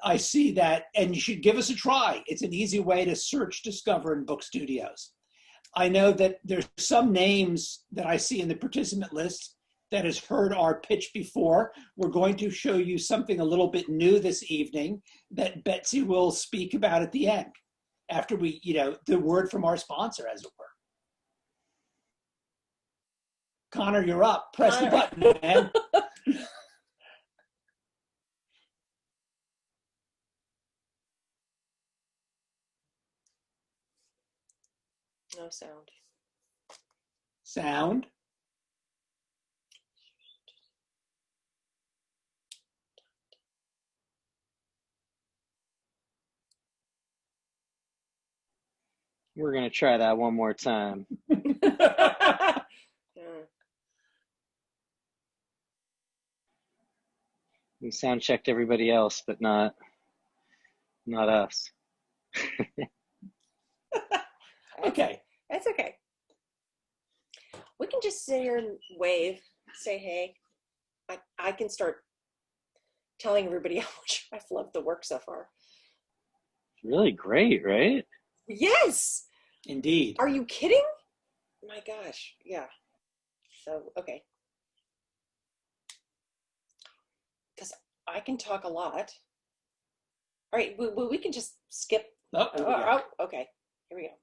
I see that, and you should give us a try. It's an easy way to search, discover, and book studios. I know that there's some names that I see in the participant list that has heard our pitch before. We're going to show you something a little bit new this evening that Betsy will speak about at the end, after we, the word from our sponsor, as it were. Connor, you're up. Press the button, man. No sound. Sound. We're going to try that one more time. We sound checked everybody else, but not us. Okay. That's okay. We can just sit here and wave, say hey. I can start telling everybody how much I've loved the work so far. It's really great, right? Yes. Indeed. Are you kidding? My gosh. Yeah. So, okay. Because I can talk a lot. All right. We can just skip. Oh, okay. Here we go.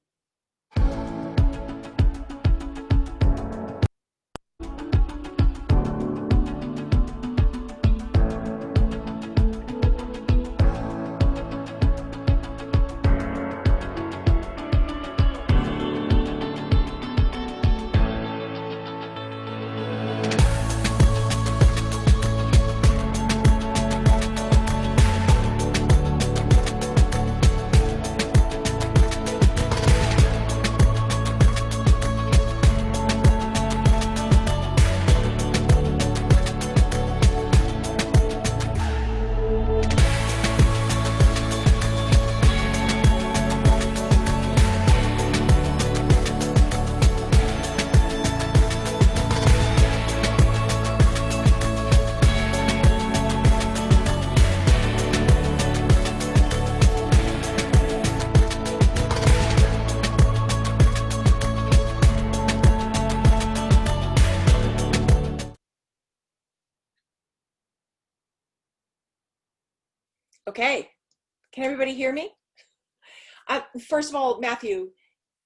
Okay, can everybody hear me? First of all, Matthew,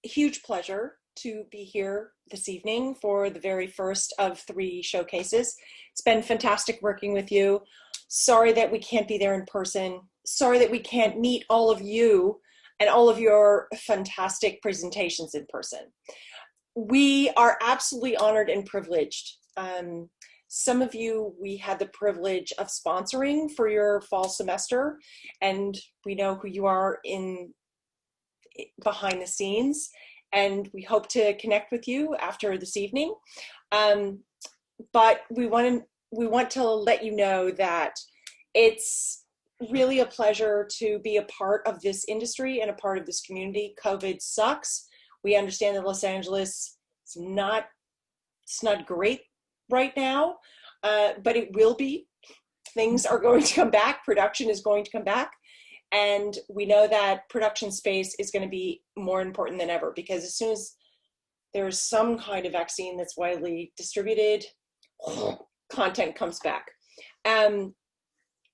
huge pleasure to be here this evening for the very first of 3 showcases. It's been fantastic working with you. Sorry that we can't be there in person. Sorry that we can't meet all of you and all of your fantastic presentations in person. We are absolutely honored and privileged. Some of you we had the privilege of sponsoring for your fall semester, and we know who you are behind the scenes, and we hope to connect with you after this evening. But we want to let you know that it's really a pleasure to be a part of this industry and a part of this community. COVID sucks. We understand that Los Angeles is not great right now, but it will be. Things are going to come back. Production is going to come back. And we know that production space is going to be more important than ever, because as soon as there's some kind of vaccine that's widely distributed, content comes back.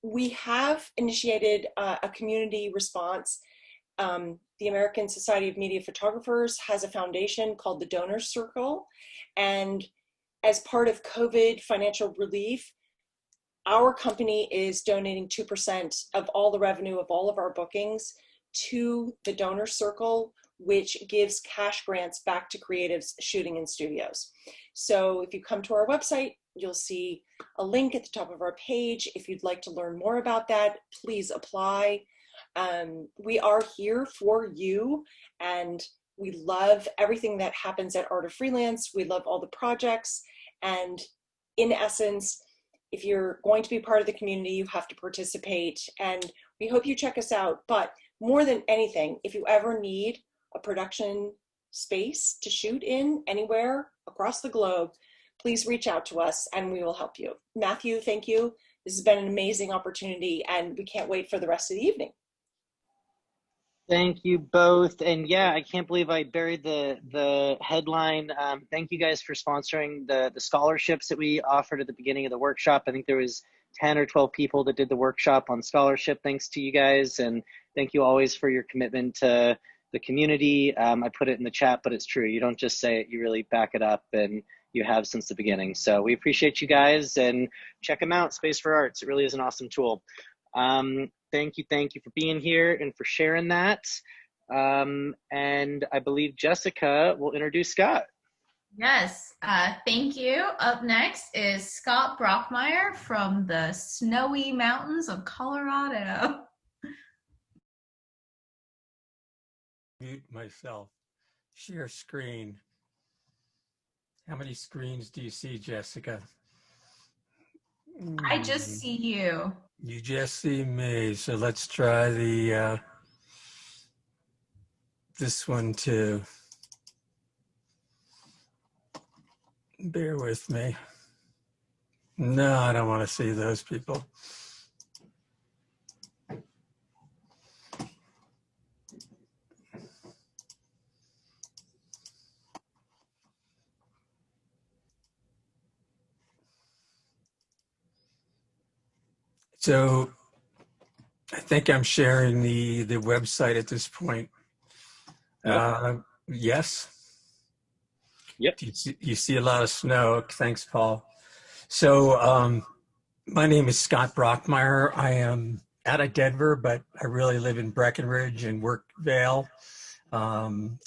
We have initiated a community response. The American Society of Media Photographers has a foundation called the Donors Circle, and as part of COVID financial relief, our company is donating 2% of all the revenue of all of our bookings to the Donor Circle, which gives cash grants back to creatives shooting in studios. So if you come to our website, you'll see a link at the top of our page. If you'd like to learn more about that, please apply. We are here for you, and we love everything that happens at Art of Freelance. We love all the projects, and in essence, if you're going to be part of the community, you have to participate, and we hope you check us out. But more than anything, if you ever need a production space to shoot in anywhere across the globe, please reach out to us and we will help you. Matthew, thank you. This has been an amazing opportunity, and we can't wait for the rest of the evening. Thank you both. And yeah, I can't believe I buried the headline. Thank you guys for sponsoring the scholarships that we offered at the beginning of the workshop. I think there was 10 or 12 people that did the workshop on scholarship. Thanks to you guys. And thank you always for your commitment to the community. I put it in the chat, but it's true. You don't just say it, you really back it up, and you have since the beginning. So we appreciate you guys, and check them out, Space for Arts. It really is an awesome tool. Thank you for being here and for sharing that. And I believe Jessica will introduce Scott. Yes, thank you. Up next is Scott Brockmeyer from the snowy mountains of Colorado. Mute myself. Share screen. How many screens do you see, Jessica? I just see you. You just see me. So let's try the this one too. Bear with me. No, I don't want to see those people. So I think I'm sharing the website at this point. Yes. Yep. You see a lot of snow. Thanks, Paul. So my name is Scott Brockmeyer. I am out of Denver, but I really live in Breckenridge and Workvale on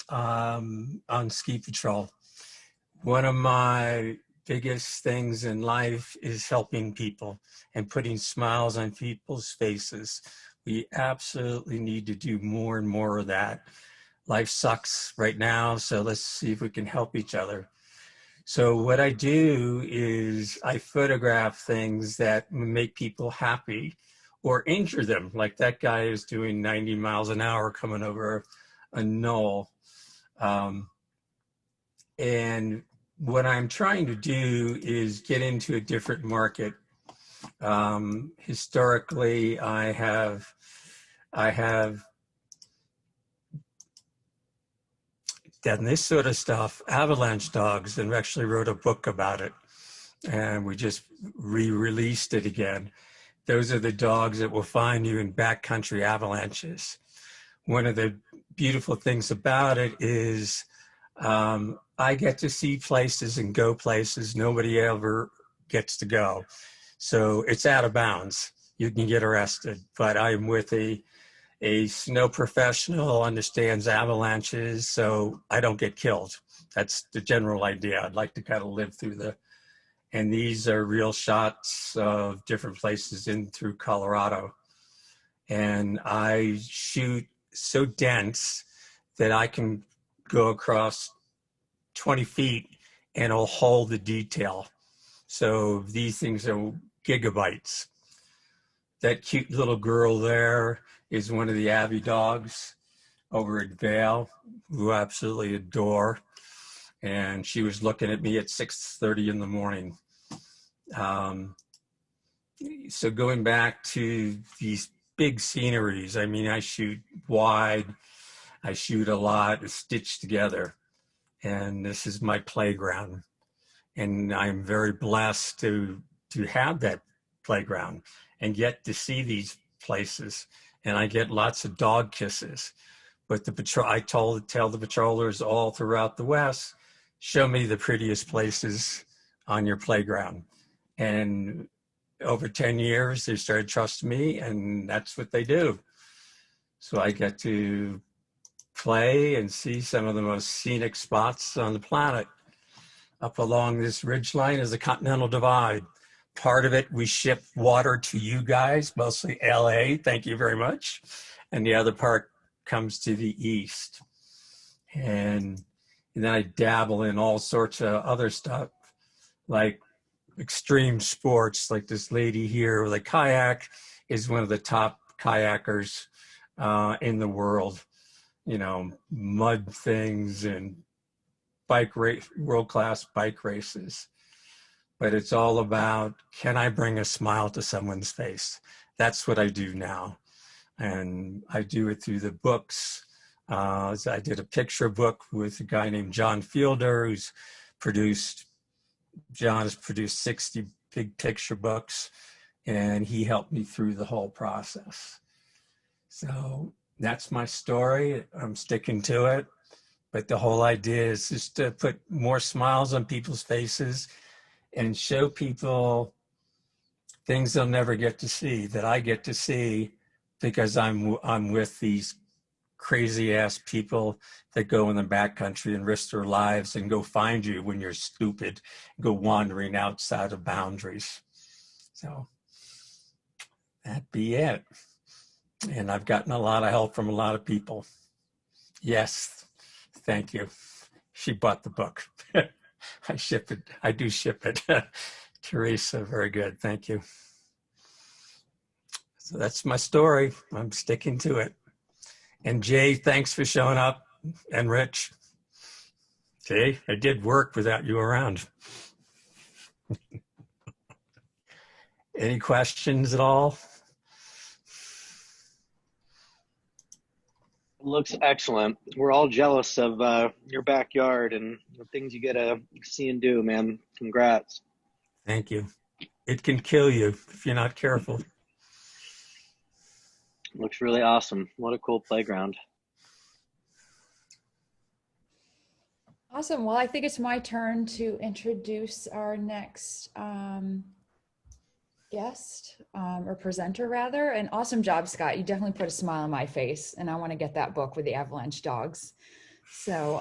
ski patrol. One of my biggest things in life is helping people and putting smiles on people's faces. We absolutely need to do more and more of that. Life sucks right now, so let's see if we can help each other. So what I do is I photograph things that make people happy or injure them, like that guy is doing 90 miles an hour coming over a knoll. And what I'm trying to do is get into a different market. Historically, I have done this sort of stuff, avalanche dogs, and actually wrote a book about it. And we just re-released it again. Those are the dogs that will find you in backcountry avalanches. One of the beautiful things about it is I get to see places and go places nobody ever gets to go. So it's out of bounds. You can get arrested, but I'm with a snow professional, understands avalanches, so I don't get killed. That's the general idea. I'd like to kind of live through and these are real shots of different places in through Colorado. And I shoot so dense that I can go across 20 feet and it'll hold the detail. So these things are gigabytes. That cute little girl there is one of the Abbey dogs over at Vail, who I absolutely adore. And she was looking at me at 6:30 in the morning. So going back to these big sceneries, I mean, I shoot wide, I shoot a lot, stitched together. And this is my playground. And I'm very blessed to have that playground and get to see these places. And I get lots of dog kisses. But I tell the patrollers all throughout the West, show me the prettiest places on your playground. And over 10 years, they started trusting me, and that's what they do. So I get to play and see some of the most scenic spots on the planet. Up along this ridge line is the Continental Divide. part of it, we ship water to you guys, mostly LA, thank you very much. And the other part comes to the East. And then I dabble in all sorts of other stuff, like extreme sports, like this lady here with a kayak is one of the top kayakers in the world. You know, mud things and world-class bike races. But it's all about, can I bring a smile to someone's face? That's what I do now. And I do it through the books. I did a picture book with a guy named John Fielder, John has produced 60 big picture books, and he helped me through the whole process. So that's my story. I'm sticking to it. But the whole idea is just to put more smiles on people's faces and show people things they'll never get to see, that I get to see because I'm with these crazy ass people that go in the backcountry and risk their lives and go find you when you're stupid, go wandering outside of boundaries. So that'd be it. And I've gotten a lot of help from a lot of people. Yes, thank you. She bought the book. I ship it. I do ship it. Teresa, very good. Thank you. So that's my story. I'm sticking to it. And Jay, thanks for showing up. And Rich. Jay, I did work without you around. Any questions at all? Looks excellent. We're all jealous of your backyard and the things you get to see and do, man. Congrats. Thank you. It can kill you if you're not careful. Looks really awesome. What a cool playground. Awesome. Well, I think it's my turn to introduce our next guest or presenter rather. And awesome job, Scott. You definitely put a smile on my face, and I want to get that book with the avalanche dogs. So,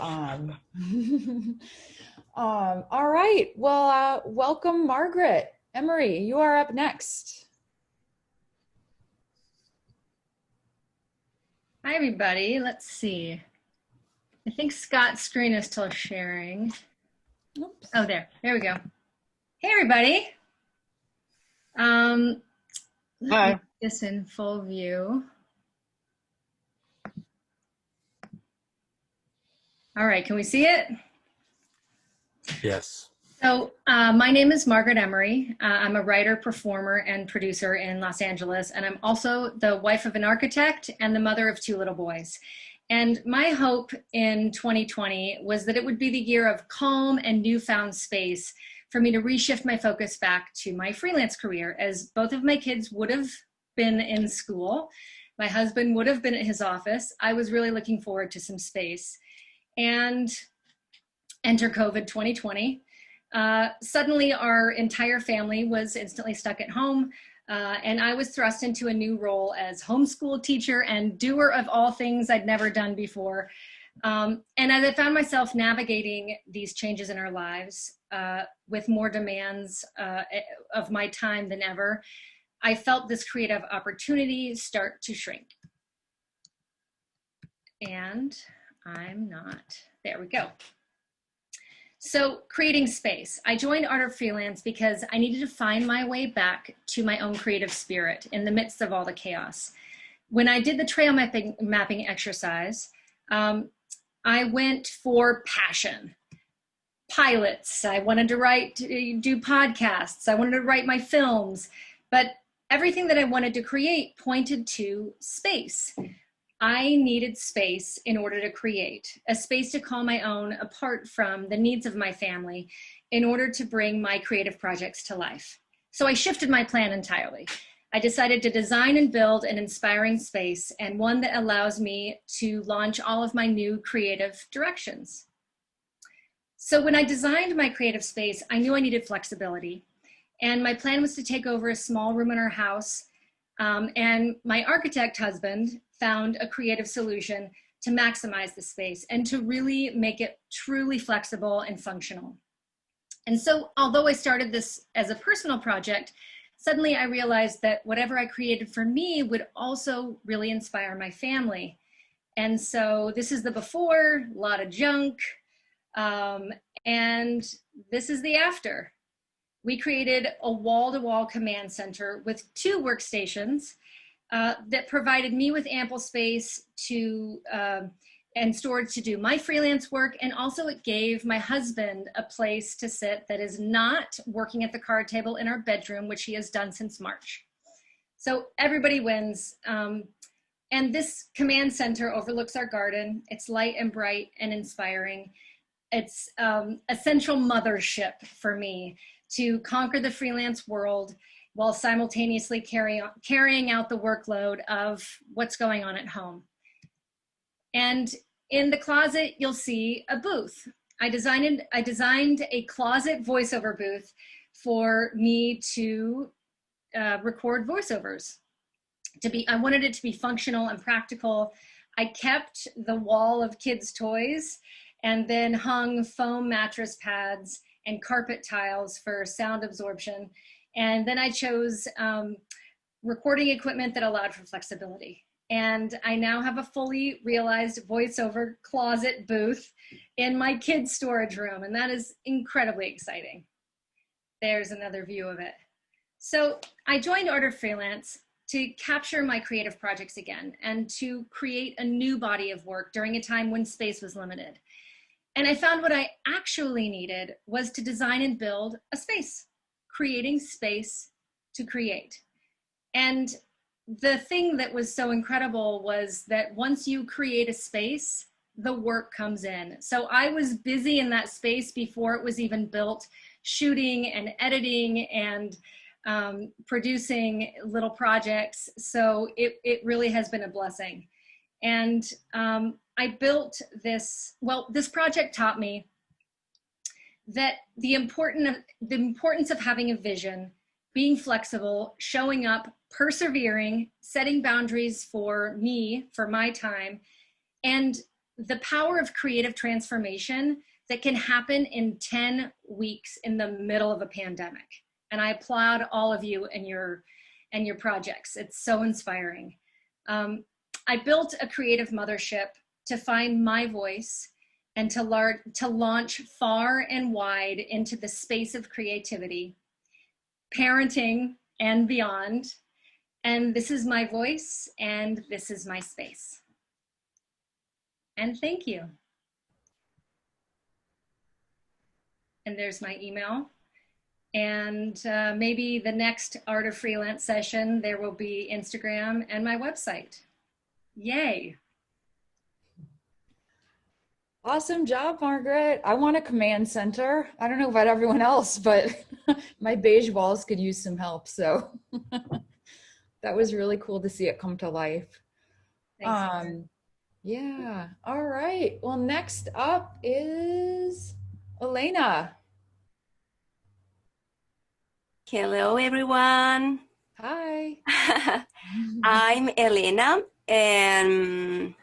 all right. Well, welcome, Margaret. Emery, you are up next. Hi, everybody. Let's see. I think Scott's screen is still sharing. Oops. Oh, there we go. Hey, everybody. Let me Hi. get this in full view. All right, can we see it? Yes. So my name is Margaret Emery. I'm a writer, performer, and producer in Los Angeles, and I'm also the wife of an architect and the mother of 2 little boys. And my hope in 2020 was that it would be the year of calm and newfound space for me to reshift my focus back to my freelance career, as both of my kids would have been in school. My husband would have been at his office. I was really looking forward to some space. And enter COVID 2020. Suddenly our entire family was instantly stuck at home, and I was thrust into a new role as homeschool teacher and doer of all things I'd never done before. And as I found myself navigating these changes in our lives with more demands of my time than ever, I felt this creative opportunity start to shrink. And I'm not, there we go. So creating space. I joined Art of Freelance because I needed to find my way back to my own creative spirit in the midst of all the chaos. When I did the trail mapping exercise, I went for passion. Pilots, I wanted to do podcasts, I wanted to write my films, but everything that I wanted to create pointed to space. I needed space in order to create, a space to call my own apart from the needs of my family in order to bring my creative projects to life. So I shifted my plan entirely. I decided to design and build an inspiring space, and one that allows me to launch all of my new creative directions. So when I designed my creative space, I knew I needed flexibility. And my plan was to take over a small room in our house. And my architect husband found a creative solution to maximize the space and to really make it truly flexible and functional. And so although I started this as a personal project, suddenly I realized that whatever I created for me would also really inspire my family. And so this is the before, a lot of junk, and this is the after. We created a wall-to-wall command center with 2 workstations that provided me with ample space to and storage to do my freelance work, and also it gave my husband a place to sit that is not working at the card table in our bedroom, which he has done since March. So everybody wins. And this command center overlooks our garden. It's light and bright and inspiring. It's a central mothership for me to conquer the freelance world while simultaneously carrying out the workload of what's going on at home. And in the closet, you'll see a booth. I designed a closet voiceover booth for me to record voiceovers. I wanted it to be functional and practical. I kept the wall of kids' toys and then hung foam mattress pads and carpet tiles for sound absorption. And then I chose recording equipment that allowed for flexibility. And I now have a fully realized voiceover closet booth in my kids' storage room, and that is incredibly exciting. There's another view of it. So I joined Art of Freelance to capture my creative projects again and to create a new body of work during a time when space was limited. And I found what I actually needed was to design and build a space, creating space to create. And the thing that was so incredible was that once you create a space, the work comes in. So I was busy in that space before it was even built, shooting and editing and producing little projects. So it really has been a blessing. And I built this, well, this project taught me that the importance of having a vision, being flexible, showing up, persevering, setting boundaries for me, for my time, and the power of creative transformation that can happen in 10 weeks in the middle of a pandemic. And I applaud all of you and your projects. It's so inspiring. I built a creative mothership to find my voice and to launch far and wide into the space of creativity, parenting and beyond. And this is my voice and this is my space. And thank you. And there's my email. And maybe the next Art of Freelance session, there will be Instagram and my website. Yay. Awesome job, Margaret. I want a command center. I don't know about everyone else, but my beige walls could use some help. So that was really cool to see it come to life. Thanks. Yeah. All right. Well, next up is Elena. Hello, everyone. Hi. I'm Elena, and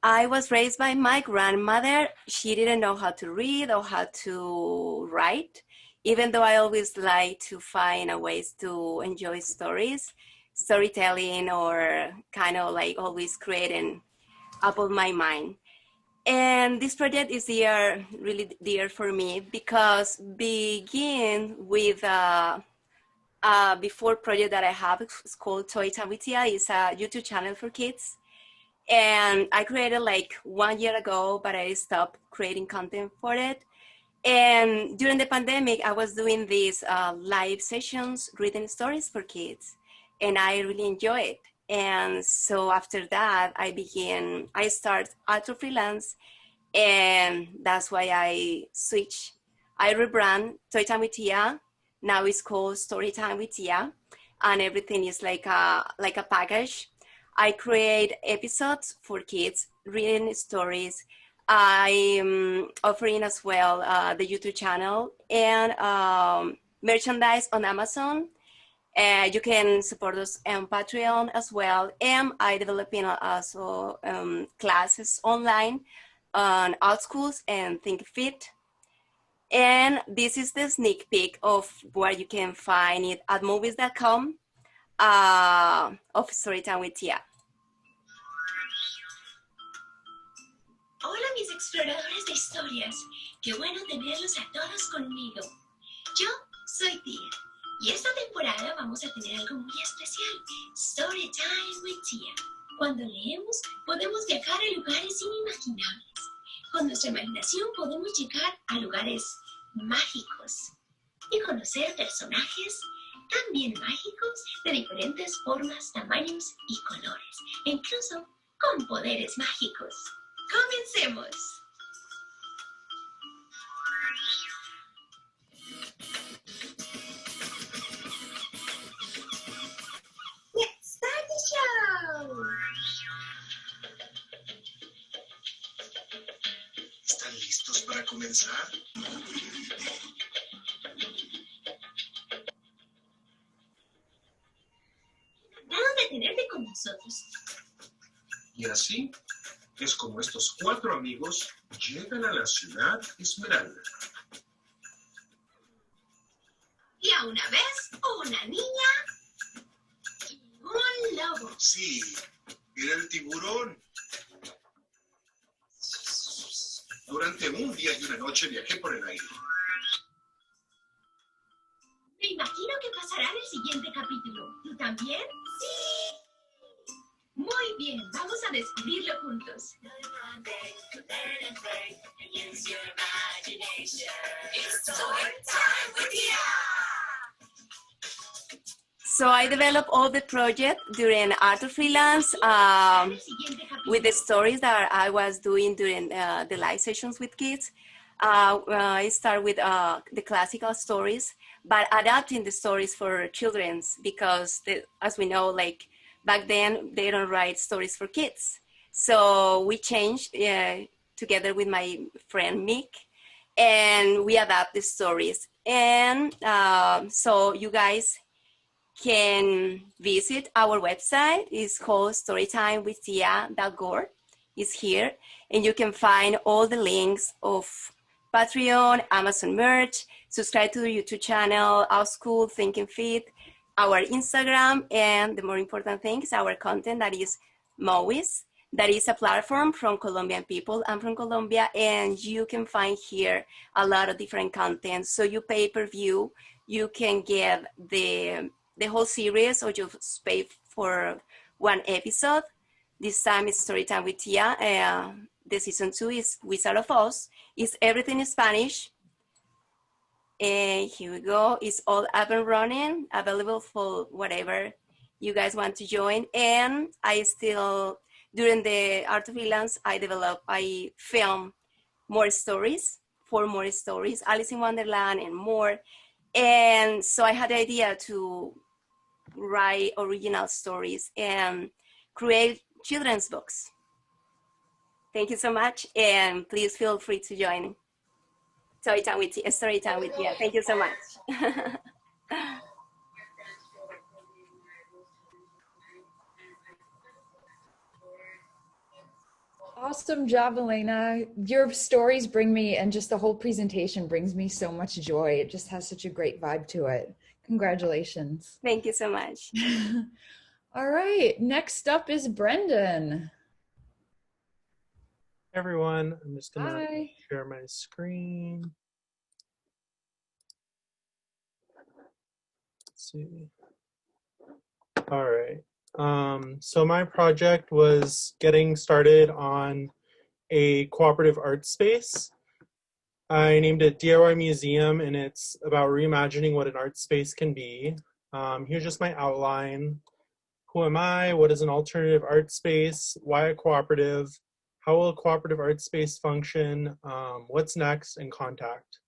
I was raised by my grandmother. She didn't know how to read or how to write, even though I always like to find ways to enjoy storytelling, or kind of like always creating up of my mind. And this project is really dear for me because begin with before project that I have. It's called Toy Time with Tia. It's a YouTube channel for kids. And I created like 1 year ago, but I stopped creating content for it. And during the pandemic, I was doing these live sessions, reading stories for kids, and I really enjoy it. And so after that, I started Art of Freelance, and that's why I rebrand Toy Time with Tia. Now it's called Storytime with Tia, and everything is like a package. I create episodes for kids, reading stories. I'm offering as well the YouTube channel and merchandise on Amazon. You can support us on Patreon as well. And I developing also classes online on Alt Schools and Think Fit. And this is the sneak peek of where you can find it at movies.com of Storytime with Tia. Hola mis exploradores de historias, qué bueno tenerlos a todos conmigo. Yo soy Tia y esta temporada vamos a tener algo muy especial, Storytime with Tia. Cuando leemos podemos viajar a lugares inimaginables. Con nuestra imaginación podemos llegar a lugares mágicos y conocer personajes también mágicos de diferentes formas, tamaños y colores, e incluso con poderes mágicos. ¡Comencemos! Let's start the show! ¿Están listos para comenzar? Encantado de tenerte con nosotros. Y así es como estos 4 amigos llegan a la ciudad Esmeralda. Y a una vez, una niña y un lobo. Sí, era el tiburón. Durante un día y una noche viajé por el aire. Me imagino que pasará en el siguiente capítulo. ¿Tú también? ¡Sí! Muy bien, vamos a descubrirlo juntos. So I developed all the project during Art of Freelance with the stories that I was doing during the live sessions with kids. I start with the classical stories, but adapting the stories for children's because, as we know, like back then, they don't write stories for kids. So we changed together with my friend Mick, and we adapt the stories. And so you guys can visit our website. It's called storytimewithtia.org. It's here, and you can find all the links of Patreon, Amazon merch, subscribe to the YouTube channel, Our School, Think and Fit, our Instagram, and the more important thing is our content that is Movies. That is a platform from Colombian people. I'm from Colombia, and you can find here a lot of different content. So you pay per view, you can get the whole series, or you pay for one episode. This time it's Storytime with Tia. The season 2 is Wizard of Oz. It's everything in Spanish. And here we go. It's all up and running, available for whatever you guys want to join. And I still, during the Art of Freelance, I film more stories, 4 more stories, Alice in Wonderland and more. And so I had the idea to write original stories and create children's books. Thank you so much, and please feel free to join Storytime with Tia. Thank you so much. Awesome job, Elena. Your stories bring me, and just the whole presentation brings me so much joy. It just has such a great vibe to it. Congratulations. Thank you so much. All right, next up is Brendan. Hey everyone, I'm just gonna Hi. share my screen. Let's see. All right. So my project was getting started on a cooperative art space. I named it DIY Museum, and it's about reimagining what an art space can be. Here's just my outline. Who am I? What is an alternative art space? Why a cooperative? How will a cooperative art space function? What's next? And contact.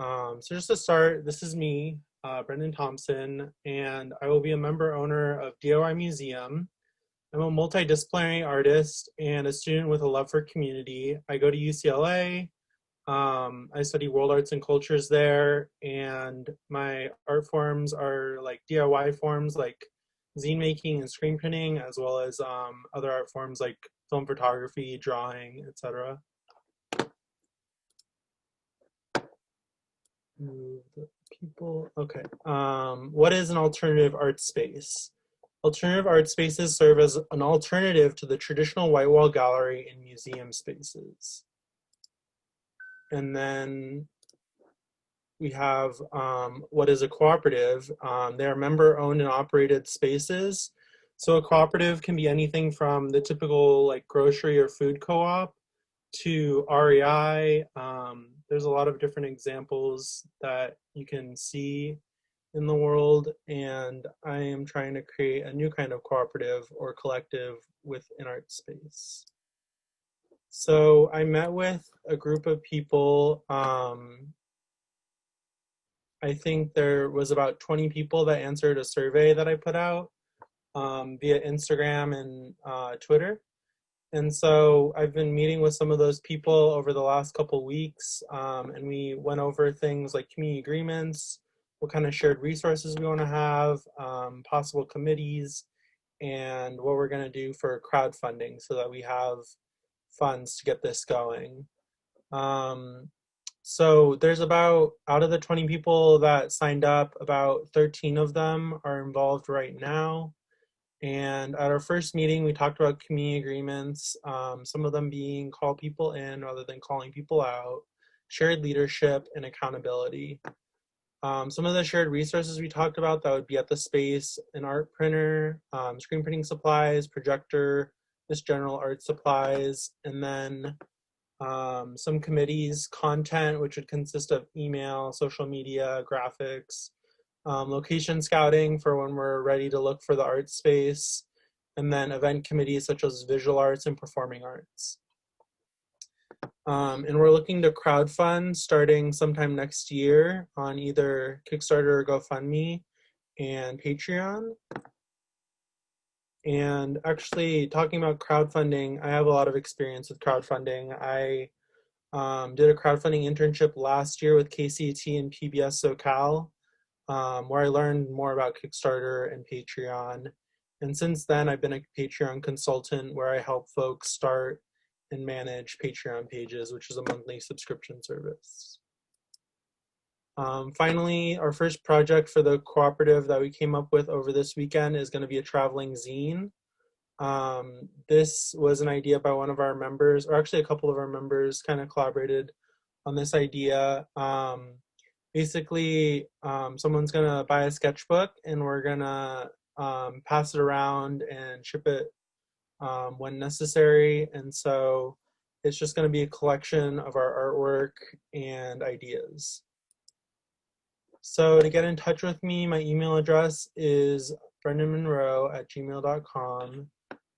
So just to start, this is me, Brendan Thompson, and I will be a member owner of DIY Museum. I'm a multidisciplinary artist and a student with a love for community. I go to UCLA. I study world arts and cultures there, and my art forms are like DIY forms like zine making and screen printing, as well as other art forms like film photography, drawing, etc. move the people. Okay. What is an alternative art space? Alternative art spaces serve as an alternative to the traditional white wall gallery in museum spaces. And then we have what is a cooperative. They are member-owned and operated spaces. So a cooperative can be anything from the typical like grocery or food co-op to REI. There's a lot of different examples that you can see in the world, and I am trying to create a new kind of cooperative or collective with an art space. So I met with a group of people. I think there was about 20 people that answered a survey that I put out via Instagram and Twitter. And so I've been meeting with some of those people over the last couple weeks, and we went over things like community agreements, what kind of shared resources we want to have, possible committees, and what we're going to do for crowdfunding so that we have funds to get this going. So there's about, out of the 20 people that signed up, about 13 of them are involved right now. And at our first meeting, we talked about community agreements, some of them being call people in rather than calling people out, shared leadership, and accountability. Some of the shared resources we talked about that would be at the space: an art printer, screen printing supplies, projector, just general art supplies, and then some committees, content, which would consist of email, social media, graphics, location scouting for when we're ready to look for the art space, and then event committees such as visual arts and performing arts. And we're looking to crowdfund starting sometime next year on either Kickstarter or GoFundMe and Patreon. And actually, talking about crowdfunding, I have a lot of experience with crowdfunding. I did a crowdfunding internship last year with KCET and PBS SoCal, where I learned more about Kickstarter and Patreon. And since then, I've been a Patreon consultant where I help folks start and manage Patreon pages, which is a monthly subscription service. Finally, our first project for the cooperative that we came up with over this weekend is going to be a traveling zine. This was an idea by one of our members, or actually a couple of our members kind of collaborated on this idea. Basically, someone's going to buy a sketchbook and we're going to pass it around and ship it when necessary. And so it's just going to be a collection of our artwork and ideas. So to get in touch with me, my email address is brendanmonroe@gmail.com.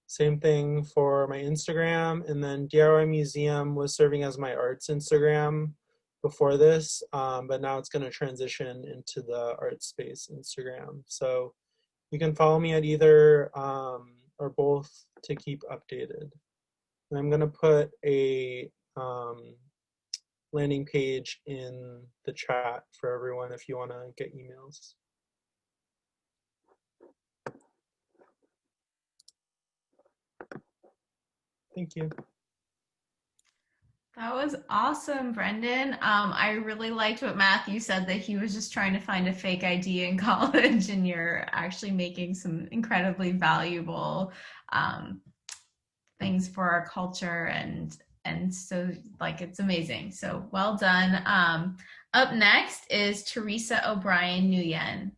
Same thing for my Instagram, and then DIY Museum was serving as my arts Instagram before this, but now it's going to transition into the art space Instagram. So you can follow me at either or both to keep updated. And I'm going to put a landing page in the chat for everyone if you want to get emails. Thank you. That was awesome, Brendan. I really liked what Matthew said, that he was just trying to find a fake ID in college, and you're actually making some incredibly valuable things for our culture, and so like it's amazing. So well done. Up next is Teresa O'Brien Nguyen.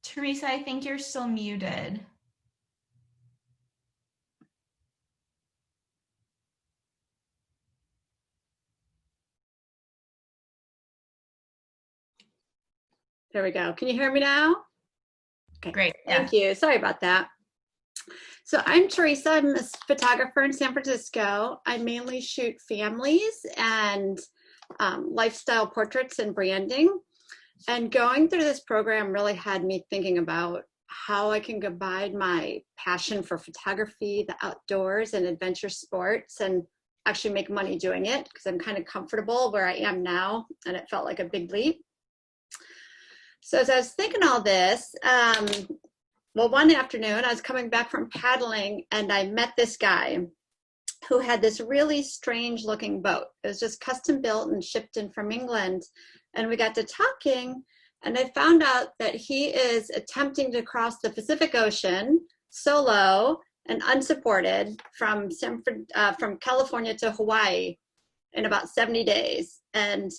Teresa, I think you're still muted. There we go. Can you hear me now? Okay, great. Thank you. Sorry about that. So I'm Teresa. I'm a photographer in San Francisco. I mainly shoot families and lifestyle portraits and branding. And going through this program really had me thinking about how I can combine my passion for photography, the outdoors, and adventure sports, and actually make money doing it because I'm kind of comfortable where I am now, and it felt like a big leap. So as I was thinking all this, well, one afternoon I was coming back from paddling and I met this guy who had this really strange looking boat. It was just custom built and shipped in from England. And we got to talking, and I found out that he is attempting to cross the Pacific Ocean solo and unsupported from California to Hawaii in about 70 days. And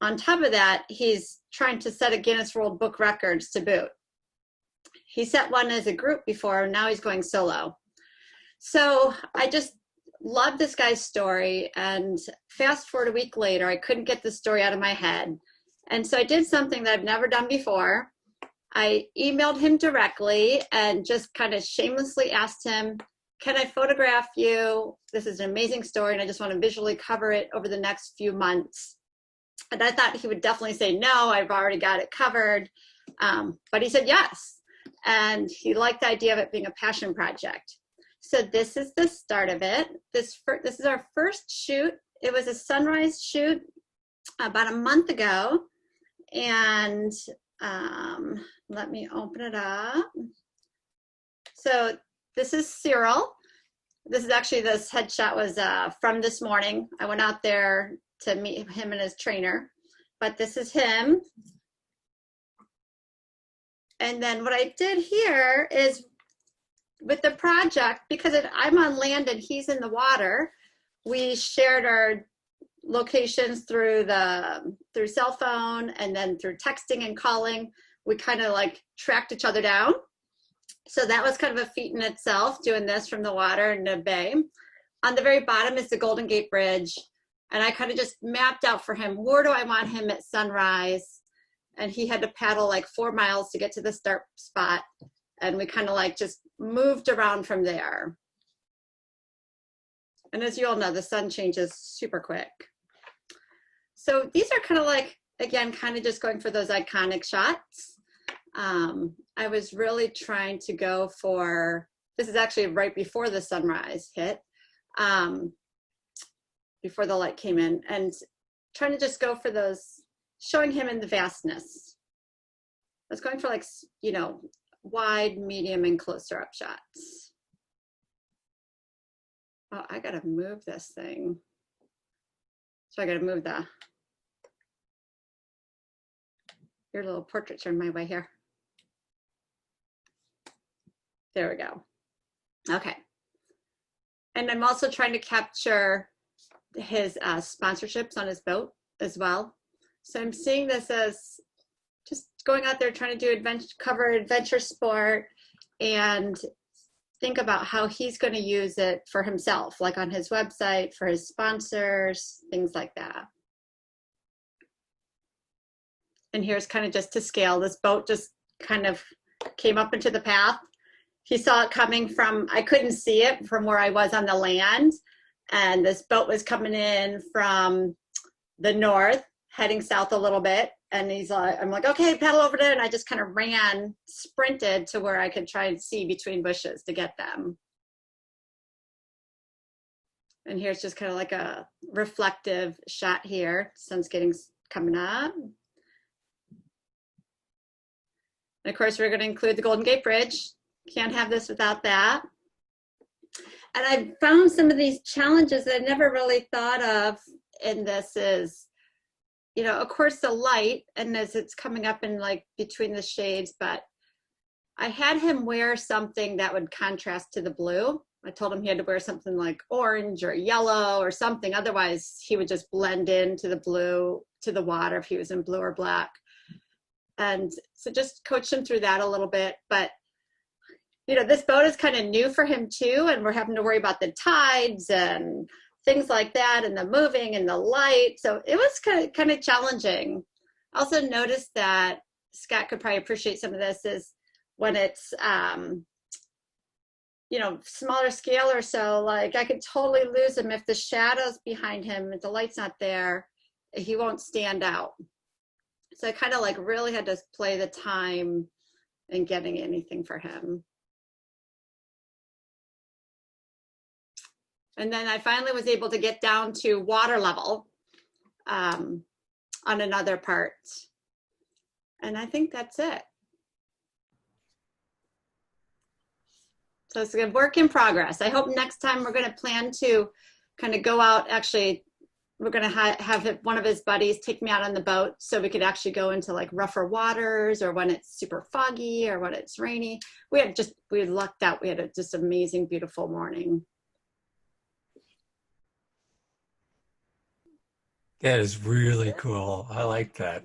on top of that, he's trying to set a Guinness World Book Records to boot. He set one as a group before, and now he's going solo. So I just love this guy's story, and fast forward a week later, I couldn't get the story out of my head. And so I did something that I've never done before. I emailed him directly and just kind of shamelessly asked him, can I photograph you? This is an amazing story, and I just want to visually cover it over the next few months. And I thought he would definitely say, no, I've already got it covered. But he said yes. And he liked the idea of it being a passion project. So this is the start of it. This is our first shoot. It was a sunrise shoot about a month ago. And let me open it up. So this is Cyril. This is actually, this headshot was from this morning. I went out there to meet him and his trainer, but this is him. And then what I did here is with the project, because I'm on land and he's in the water, we shared our locations through cell phone, and then through texting and calling, we kind of like tracked each other down. So that was kind of a feat in itself, doing this from the water in the bay. On the very bottom is the Golden Gate Bridge. And I kind of just mapped out for him, where do I want him at sunrise? And he had to paddle like 4 miles to get to the start spot. And we kind of like just moved around from there. And as you all know, the sun changes super quick. So these are kind of like, again, kind of just going for those iconic shots. I was really trying to go for, this is actually right before the sunrise hit, before the light came in, and trying to just go for those, showing him in the vastness. I was going for like, you know, wide, medium, and closer up shots. Oh, I gotta move this thing. So I gotta move your little portraits are in my way here. There we go. Okay. And I'm also trying to capture his sponsorships on his boat as well. So I'm seeing this as just going out there trying to do cover adventure sport and think about how he's going to use it for himself, like on his website, for his sponsors, things like that. And here's kind of just to scale. This boat just kind of came up into the path. He saw it coming from, I couldn't see it from where I was on the land. And this boat was coming in from the north, heading south a little bit. And he's like, I'm like, okay, paddle over there. And I just kind of sprinted to where I could try and see between bushes to get them. And here's just kind of like a reflective shot here. Sun's coming up. And of course, we're going to include the Golden Gate Bridge. Can't have this without that. And I found some of these challenges that I never really thought of in this is, you know, of course the light, and as it's coming up in like between the shades, but I had him wear something that would contrast to the blue. I told him he had to wear something like orange or yellow or something. Otherwise he would just blend into the blue, to the water if he was in blue or black. And so just coached him through that a little bit. But, you know, this boat is kind of new for him too. And we're having to worry about the tides and things like that, and the moving and the light. So it was kind of challenging. I also noticed that Scott could probably appreciate some of this is when it's, you know, smaller scale or so, like I could totally lose him if the shadows behind him, if the light's not there, he won't stand out. So I kind of like really had to play the time in getting anything for him. And then I finally was able to get down to water level on another part. And I think that's it. So it's a work in progress. I hope next time we're going to plan to kind of go out. Actually, we're going to have one of his buddies take me out on the boat so we could actually go into like rougher waters, or when it's super foggy or when it's rainy. We lucked out. We had a just amazing, beautiful morning. That is really cool. I like that.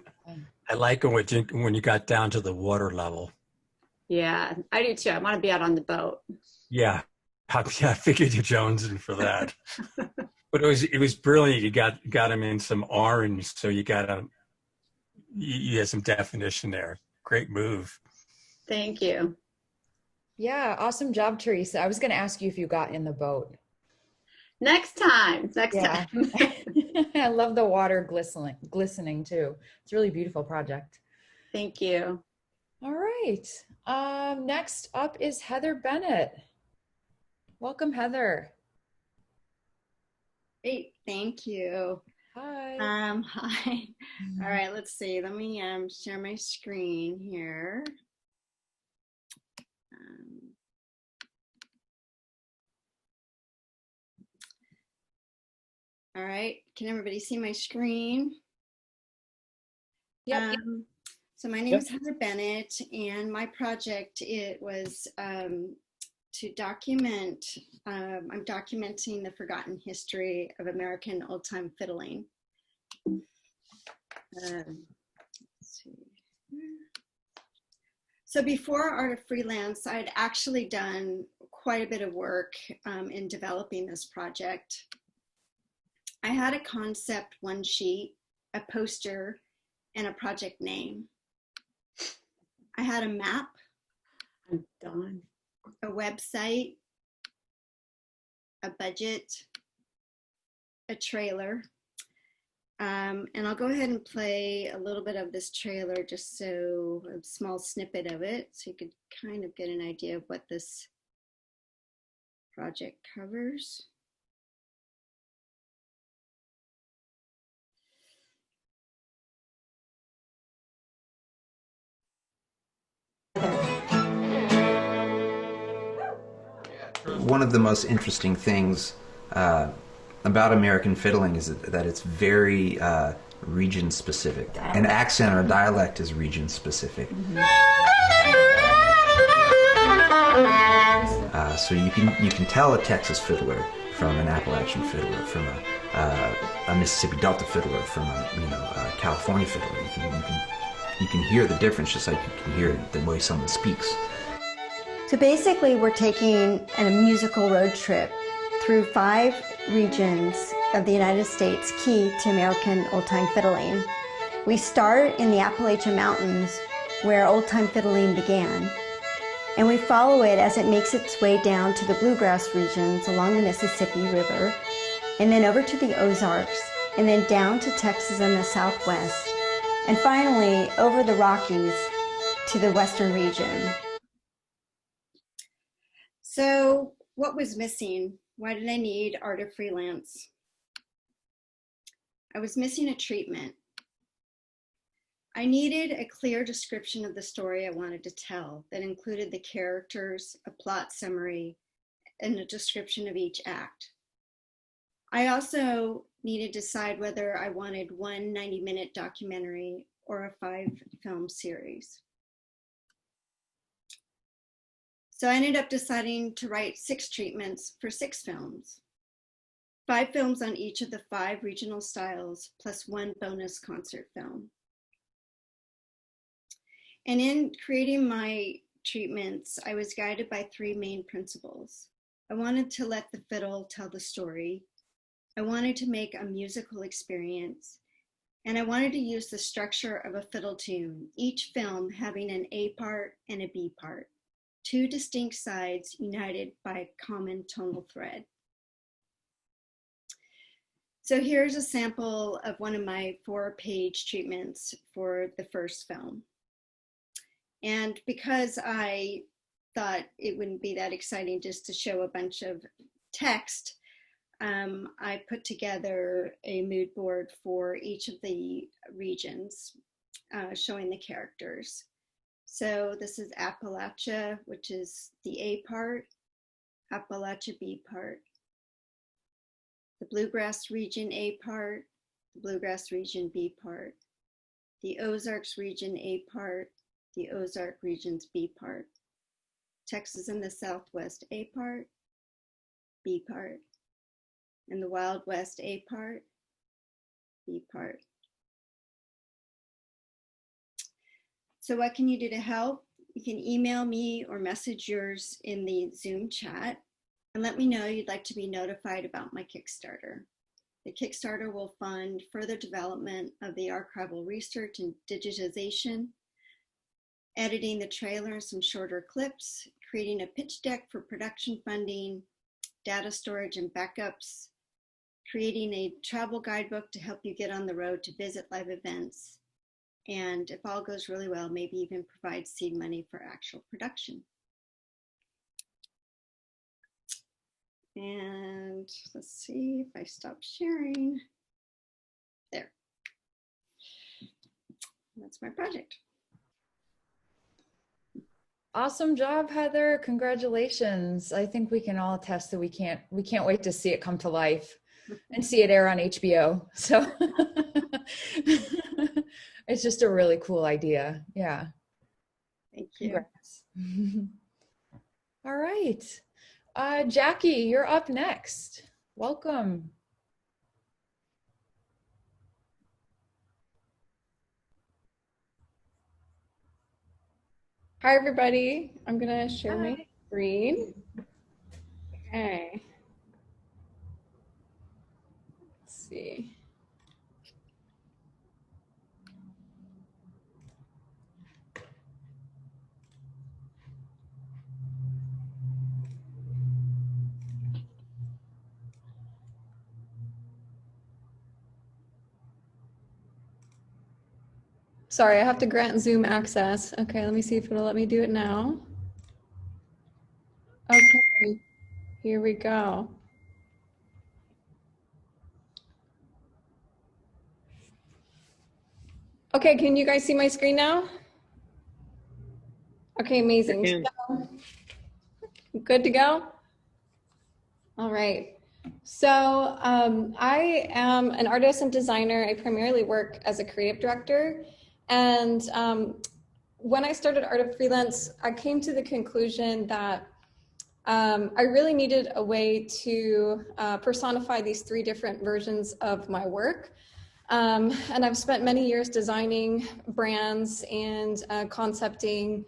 I like it when you got down to the water level. Yeah, I do too. I want to be out on the boat. Yeah, I figured you're jonesing for that. But it was brilliant. You got him in some orange, so you had some definition there. Great move. Thank you. Yeah, awesome job, Teresa. I was going to ask you if you got in the boat. Next time. I love the water glistening too. It's a really beautiful project. Thank you. All right. Next up is Heather Bennett. Welcome, Heather. Great, thank you. Hi. Hi. All right, let's see. Let me share my screen here. All right, can everybody see my screen? Yep. So my name is Heather Bennett, and my project, it was to document, I'm documenting the forgotten history of American old-time fiddling. Let's see. So before Art of Freelance, I'd actually done quite a bit of work in developing this project. I had a concept one sheet, a poster, and a project name. I had a map. I'm done. A website, a budget, a trailer. And I'll go ahead and play a little bit of this trailer, just so a small snippet of it, so you could kind of get an idea of what this project covers. One of the most interesting things about American fiddling is that it's very region specific. An accent or dialect is region specific. So you can tell a Texas fiddler from an Appalachian fiddler, from a Mississippi Delta fiddler, from a California fiddler. You can hear the difference, just like you can hear the way someone speaks. So basically, we're taking a musical road trip through 5 regions of the United States key to American old-time fiddling. We start in the Appalachian Mountains, where old-time fiddling began, and we follow it as it makes its way down to the bluegrass regions along the Mississippi River, and then over to the Ozarks, and then down to Texas and the Southwest, and finally over the Rockies to the Western region. So what was missing? Why did I need Art of Freelance? I was missing a treatment. I needed a clear description of the story I wanted to tell that included the characters, a plot summary, and a description of each act. I also needed to decide whether I wanted one 90-minute documentary or a 5-film series. So I ended up deciding to write 6 treatments for 6 films, 5 films on each of the 5 regional styles, plus 1 bonus concert film. And in creating my treatments, I was guided by 3 main principles. I wanted to let the fiddle tell the story. I wanted to make a musical experience. And I wanted to use the structure of a fiddle tune, each film having an A part and a B part. 2 distinct sides united by a common tonal thread. So here's a sample of one of my 4-page treatments for the first film. And because I thought it wouldn't be that exciting just to show a bunch of text, I put together a mood board for each of the regions, showing the characters. So this is Appalachia, which is the A part, Appalachia B part, the Bluegrass region A part, the Bluegrass region B part, the Ozarks region A part, the Ozark region's B part, Texas and the Southwest A part, B part, and the Wild West A part, B part. So what can you do to help? You can email me or message yours in the Zoom chat and let me know you'd like to be notified about my Kickstarter. The Kickstarter will fund further development of the archival research and digitization, editing the trailer and some shorter clips, creating a pitch deck for production funding, data storage and backups, creating a travel guidebook to help you get on the road to visit live events, and if all goes really well, maybe even provide seed money for actual production. And let's see if I stop sharing. There. That's my project. Awesome job, Heather. Congratulations. I think we can all attest that we can't wait to see it come to life and see it air on HBO. So it's just a really cool idea. Yeah. Thank you. Congrats. All right. Jackie, you're up next. Welcome. Hi, everybody. I'm going to share my screen. Okay. Let's see. Sorry, I have to grant Zoom access. Okay, let me see if it'll let me do it now. Okay, here we go. Okay, can you guys see my screen now? Okay, amazing. So, good to go? All right. So I am an artist and designer. I primarily work as a creative director. And when I started Art of Freelance, I came to the conclusion that I really needed a way to personify these three different versions of my work. And I've spent many years designing brands and concepting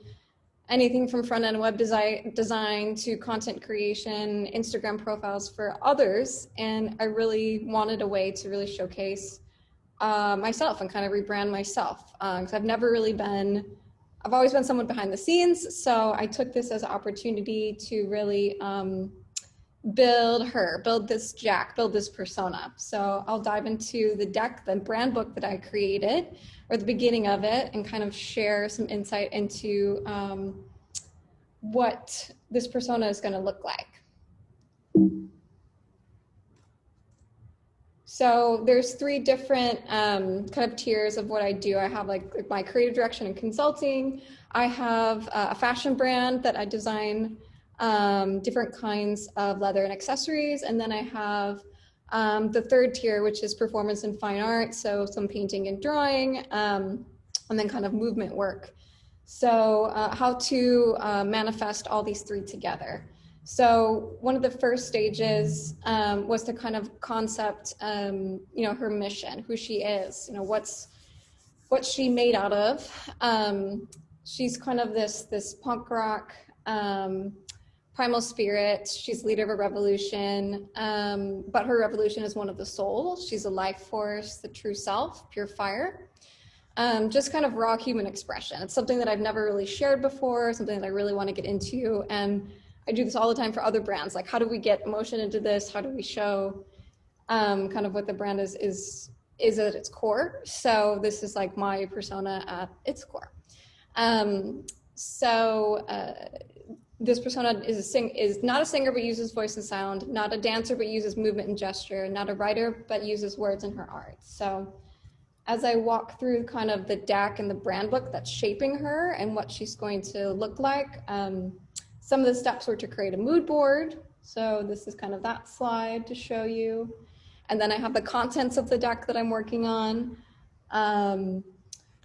anything from front-end web design to content creation, Instagram profiles for others. And I really wanted a way to really showcase myself and kind of rebrand myself. Because I've always been someone behind the scenes. So I took this as an opportunity to really build this persona. So I'll dive into the deck, the brand book that I created, or the beginning of it, and kind of share some insight into what this persona is going to look like. So there's three different kind of tiers of what I do. I have like my creative direction and consulting. I have a fashion brand that I design different kinds of leather and accessories. And then I have the third tier, which is performance and fine art. So some painting and drawing, and then kind of movement work. So how to manifest all these three together. So one of the first stages was to kind of concept, her mission, who she is, what's she made out of. She's kind of this punk rock, primal spirit. She's leader of a revolution, but her revolution is one of the soul. She's a life force, the true self, pure fire. Just kind of raw human expression. It's something that I've never really shared before, something that I really want to get into. And I do this all the time for other brands. Like, how do we get emotion into this? How do we show kind of what the brand is at its core? So this is like my this persona is not a singer but uses voice and sound, not a dancer but uses movement and gesture, not a writer but uses words in her art. So as I walk through kind of the deck and the brand book that's shaping her and what she's going to look like, some of the steps were to create a mood board. So this is kind of that slide to show you. And then I have the contents of the deck that I'm working on.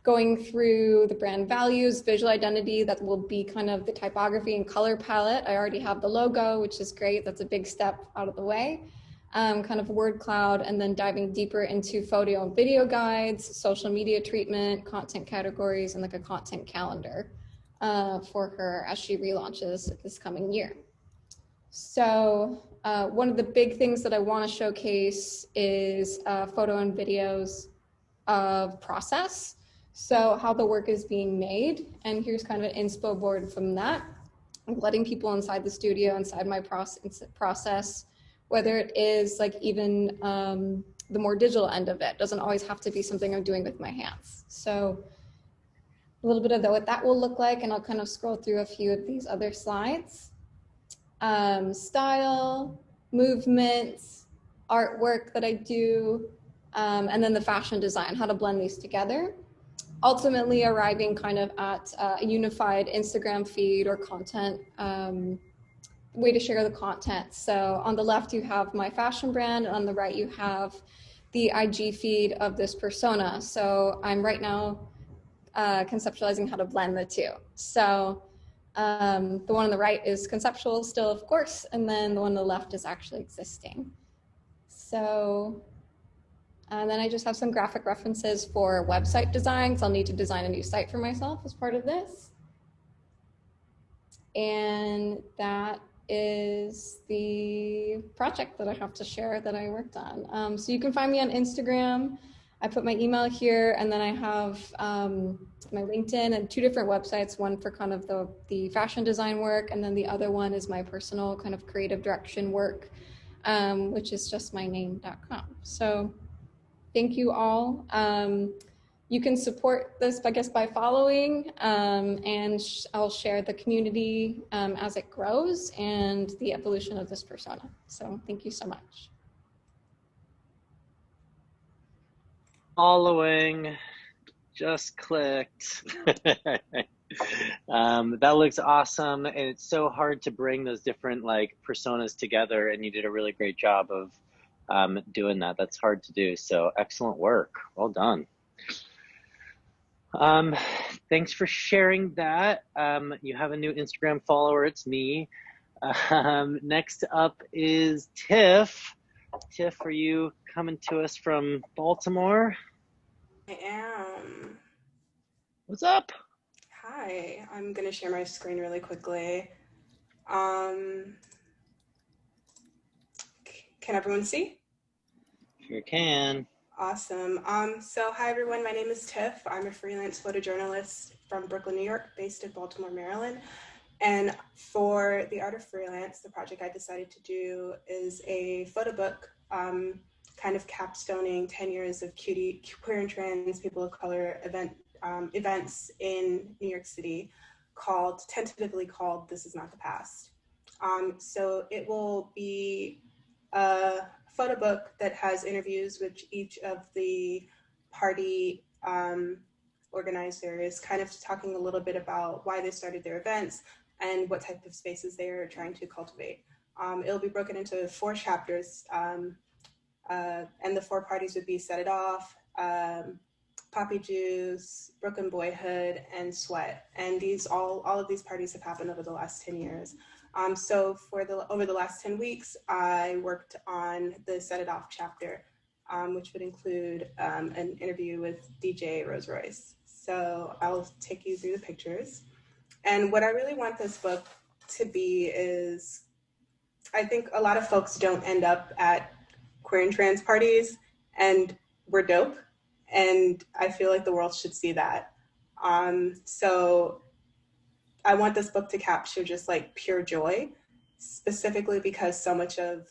Going through the brand values, visual identity, that will be kind of the typography and color palette. I already have the logo, which is great. That's a big step out of the way. Kind of word cloud, and then diving deeper into photo and video guides, social media treatment, content categories, and like a content calendar for her as she relaunches this coming year. So one of the big things that I want to showcase is photo and videos of process. So how the work is being made. And here's kind of an inspo board from that. I'm letting people inside the studio, inside my process, whether it is like even the more digital end of it. Doesn't always have to be something I'm doing with my hands. So a little bit of what that will look like, and I'll kind of scroll through a few of these other slides. Style, movements, artwork that I do, and then the fashion design, how to blend these together. Ultimately arriving kind of at a unified Instagram feed or content, way to share the content. So on the left, you have my fashion brand, and on the right, you have the IG feed of this persona. So I'm right now conceptualizing how to blend the two. So the one on the right is conceptual still, of course, and then the one on the left is actually existing. So, and then I just have some graphic references for website design, because I'll need to design a new site for myself as part of this. And that is the project that I have to share that I worked on. So you can find me on Instagram. I put my email here, and then I have my LinkedIn and 2 different websites, one for kind of the fashion design work, and then the other one is my personal kind of creative direction work, which is just my name.com. So thank you all. You can support this, I guess, by following, and I'll share the community as it grows and the evolution of this persona. So thank you so much. Following, just clicked. That looks awesome, and it's so hard to bring those different like personas together, and you did a really great job of doing that. That's hard to do, so excellent work. Well done. Thanks for sharing that. You have a new Instagram follower. It's me. Next up is Tiff. Tiff, are you coming to us from Baltimore? I am. What's up? Hi, I'm gonna share my screen really quickly. Can everyone see? Sure can. Awesome. So hi everyone, my name is Tiff. I'm a freelance photojournalist from Brooklyn, New York, based in Baltimore, Maryland. And for the Art of Freelance, the project I decided to do is a photo book, kind of capstoning 10 years of queer and trans people of color events in New York City, tentatively called This Is Not the Past. So it will be a photo book that has interviews with each of the party organizers, kind of talking a little bit about why they started their events and what type of spaces they're trying to cultivate. It'll be broken into 4 chapters, and the 4 parties would be Set It Off, Poppy Juice, Brooklyn Boyhood, and Sweat. And all of these parties have happened over the last 10 years. So over the last 10 weeks, I worked on the Set It Off chapter, which would include an interview with DJ Rose Royce. So I'll take you through the pictures. And what I really want this book to be is, I think a lot of folks don't end up at queer and trans parties, and we're dope. And I feel like the world should see that. So I want this book to capture just like pure joy, specifically because so much of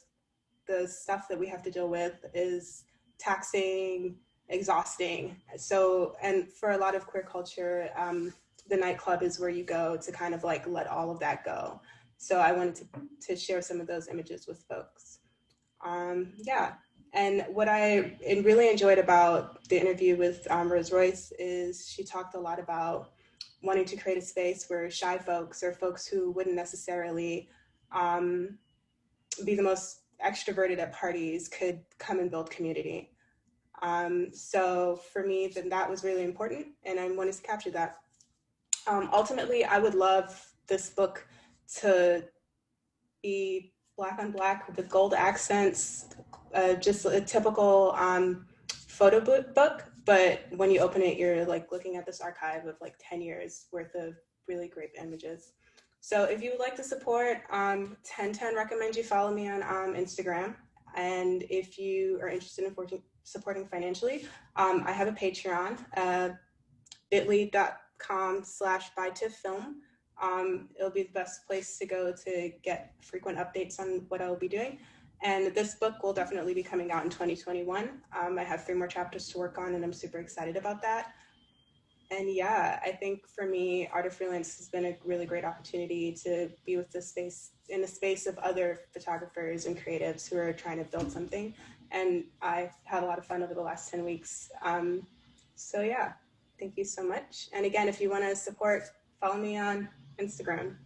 the stuff that we have to deal with is taxing, exhausting. So, and for a lot of queer culture, the nightclub is where you go to kind of like let all of that go. So I wanted to share some of those images with folks. Yeah, and what I really enjoyed about the interview with Rose Royce is she talked a lot about wanting to create a space where shy folks or folks who wouldn't necessarily be the most extroverted at parties could come and build community. So for me, then that was really important, and I wanted to capture that. Ultimately, I would love this book to be Black on Black with gold accents, just a typical photo book. But when you open it, you're like looking at this archive of like 10 years worth of really great images. So if you would like to support, 1010 recommends you follow me on Instagram. And if you are interested in supporting financially, I have a Patreon, bit.ly.com/bytiffilm. It'll be the best place to go to get frequent updates on what I'll be doing. And this book will definitely be coming out in 2021. I have 3 more chapters to work on, and I'm super excited about that. And yeah, I think for me, Art of Freelance has been a really great opportunity to be with this space, in a space of other photographers and creatives who are trying to build something. And I've had a lot of fun over the last 10 weeks. So yeah, thank you so much. And again, if you want to support, follow me on Instagram.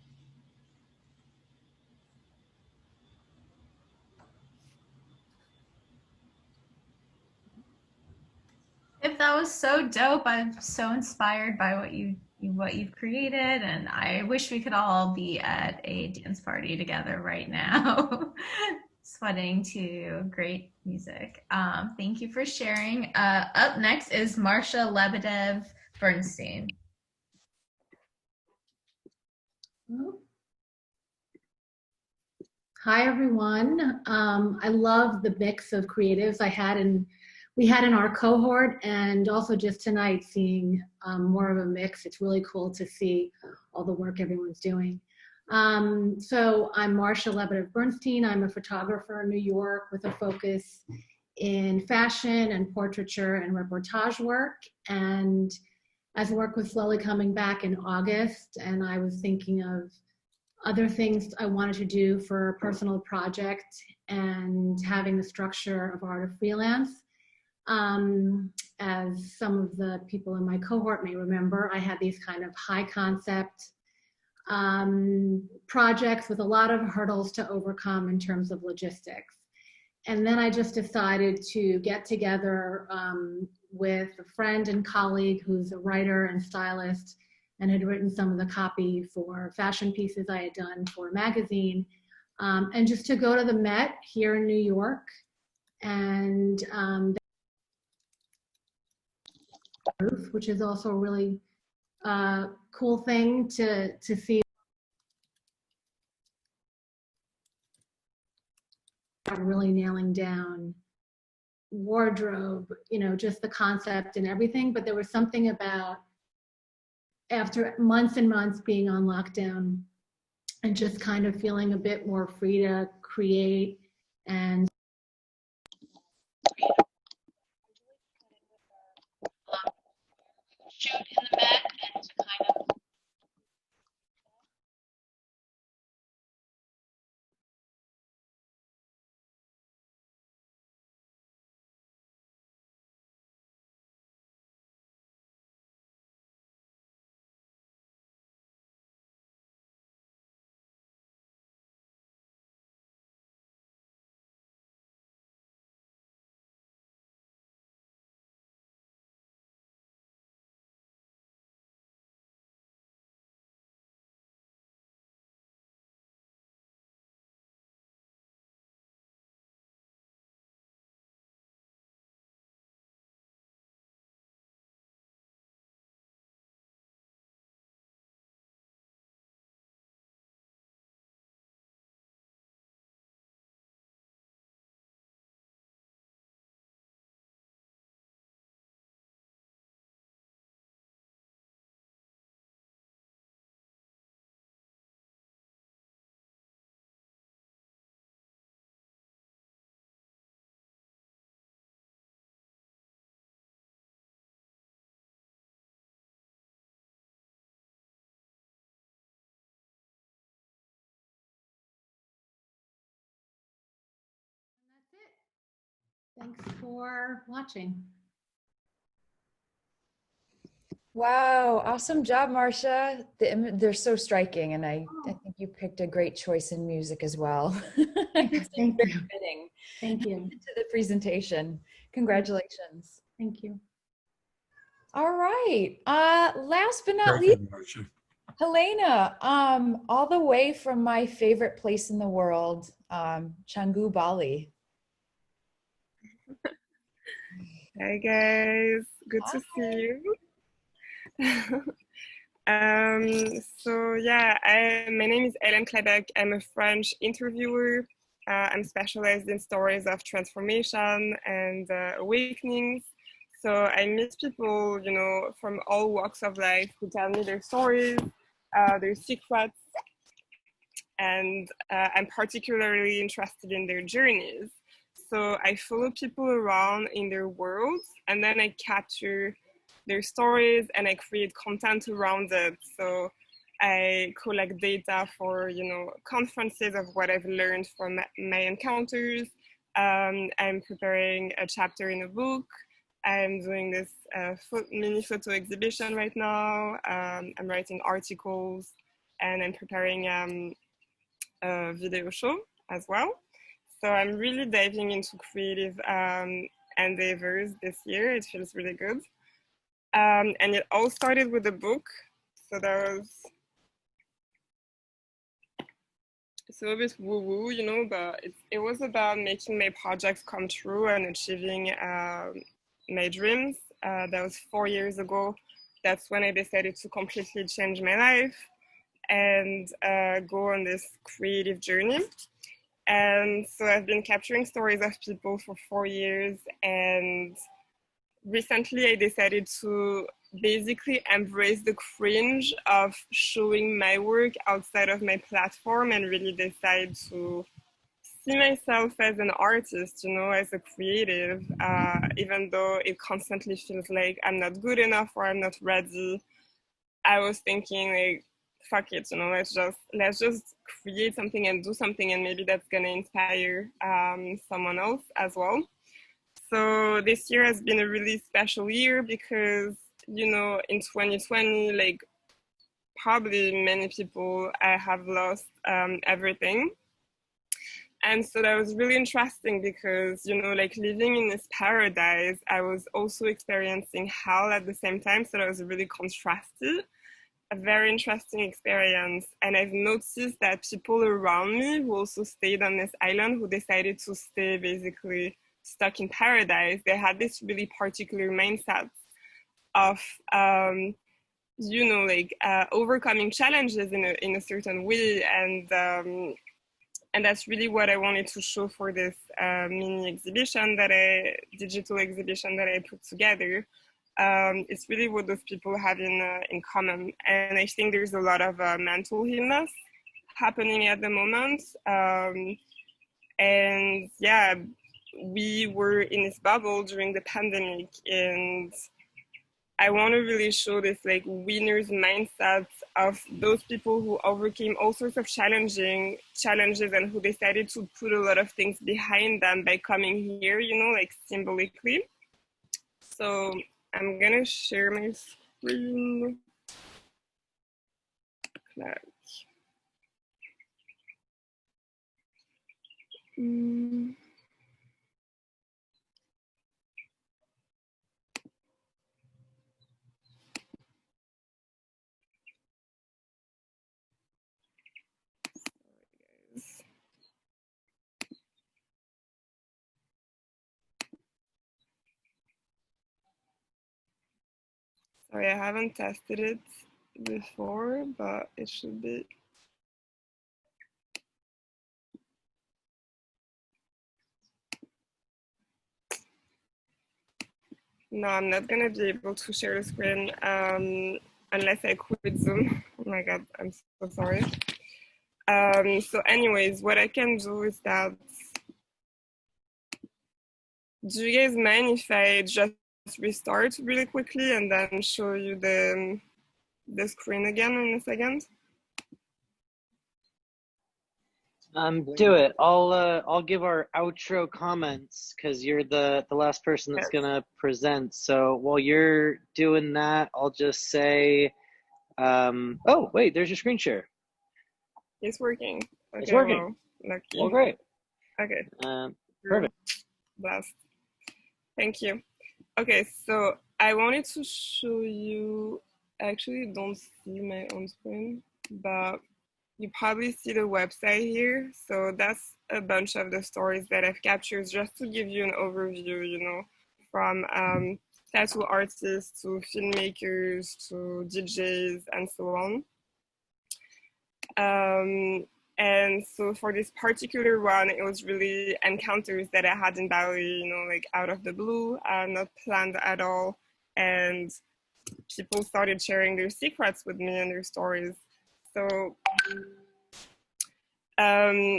If that was so dope, I'm so inspired by what you've created, and I wish we could all be at a dance party together right now, sweating to great music. Thank you for sharing. Up next is Marsha Lebedev Bernstein. Hi, everyone. I love the mix of creatives we had in our cohort, and also just tonight seeing more of a mix. It's really cool to see all the work everyone's doing. So I'm Marsha Lebedev Bernstein. I'm a photographer in New York with a focus in fashion and portraiture and reportage work. And as work was slowly coming back in August, and I was thinking of other things I wanted to do for a personal project and having the structure of Art of Freelance. As some of the people in my cohort may remember, I had these kind of high concept projects with a lot of hurdles to overcome in terms of logistics. And then I just decided to get together with a friend and colleague who's a writer and stylist and had written some of the copy for fashion pieces I had done for a magazine, and just to go to the Met here in New York, and which is also a really cool thing to see. Really nailing down wardrobe, just the concept and everything. But there was something about, after months and months being on lockdown and just kind of feeling a bit more free to create and shoot in the Met and to kind of Thanks for watching. Wow, awesome job, Marcia. They're so striking, and I think you picked a great choice in music as well. It seemed very fitting. Thank you. To the presentation. Congratulations. Thank you. All right. Last but not Very least, good, Marcia. Helena, all the way from my favorite place in the world, Canggu, Bali. Hi guys, good to see you. So yeah, my name is Hélène Klebec. I'm a French interviewer. I'm specialized in stories of transformation and awakenings. So I meet people, you know, from all walks of life who tell me their stories, their secrets, and I'm particularly interested in their journeys. So I follow people around in their worlds, and then I capture their stories and I create content around it. So I collect data for, you know, conferences of what I've learned from my encounters. I'm preparing a chapter in a book. I'm doing this mini photo exhibition right now. I'm writing articles, and I'm preparing a video show as well. So I'm really diving into creative endeavors this year. It feels really good. And it all started with a book. So that was a bit woo-woo, you know, but it was about making my projects come true and achieving my dreams. That was 4 years ago. That's when I decided to completely change my life and go on this creative journey. And so I've been capturing stories of people for 4 years, and recently I decided to basically embrace the cringe of showing my work outside of my platform and really decide to see myself as an artist, you know, as a creative, even though it constantly feels like I'm not good enough or I'm not ready. I was thinking like, fuck it, you know, let's just create something and do something, and maybe that's gonna inspire someone else as well. So this year has been a really special year because, you know, in 2020, like probably many people have lost everything. And so that was really interesting because, you know, like living in this paradise, I was also experiencing hell at the same time. So that was really contrasted. A very interesting experience. And I've noticed that people around me who also stayed on this island, who decided to stay basically stuck in paradise, they had this really particular mindset of, you know, like overcoming challenges in a certain way. And that's really what I wanted to show for this mini exhibition digital exhibition that I put together. It's really what those people have in common. And I think there's a lot of mental illness happening at the moment. And yeah, we were in this bubble during the pandemic, and I want to really show this like winner's mindset of those people who overcame all sorts of challenges and who decided to put a lot of things behind them by coming here, you know, like symbolically. So I'm gonna share my screen. Sorry, I haven't tested it before, but it should be. No, I'm not gonna be able to share the screen unless I quit Zoom. Oh my God, I'm so sorry. So anyways, what I can do is that, do you guys mind if I just restart really quickly and then show you the screen again in a second? Do it. I'll give our outro comments because you're the last person that's gonna present. So while you're doing that, I'll just say, oh wait, there's your screen share. It's working. Okay, It's working. well, lucky. Well, great. Okay. Perfect. Blast. Thank you. Okay, so I wanted to show you. I actually don't see my own screen, but you probably see the website here. So that's a bunch of the stories that I've captured just to give you an overview, you know, from tattoo artists to filmmakers to DJs and so on. And so for this particular one, it was really encounters that I had in Bali, you know, like out of the blue, not planned at all. And people started sharing their secrets with me and their stories. So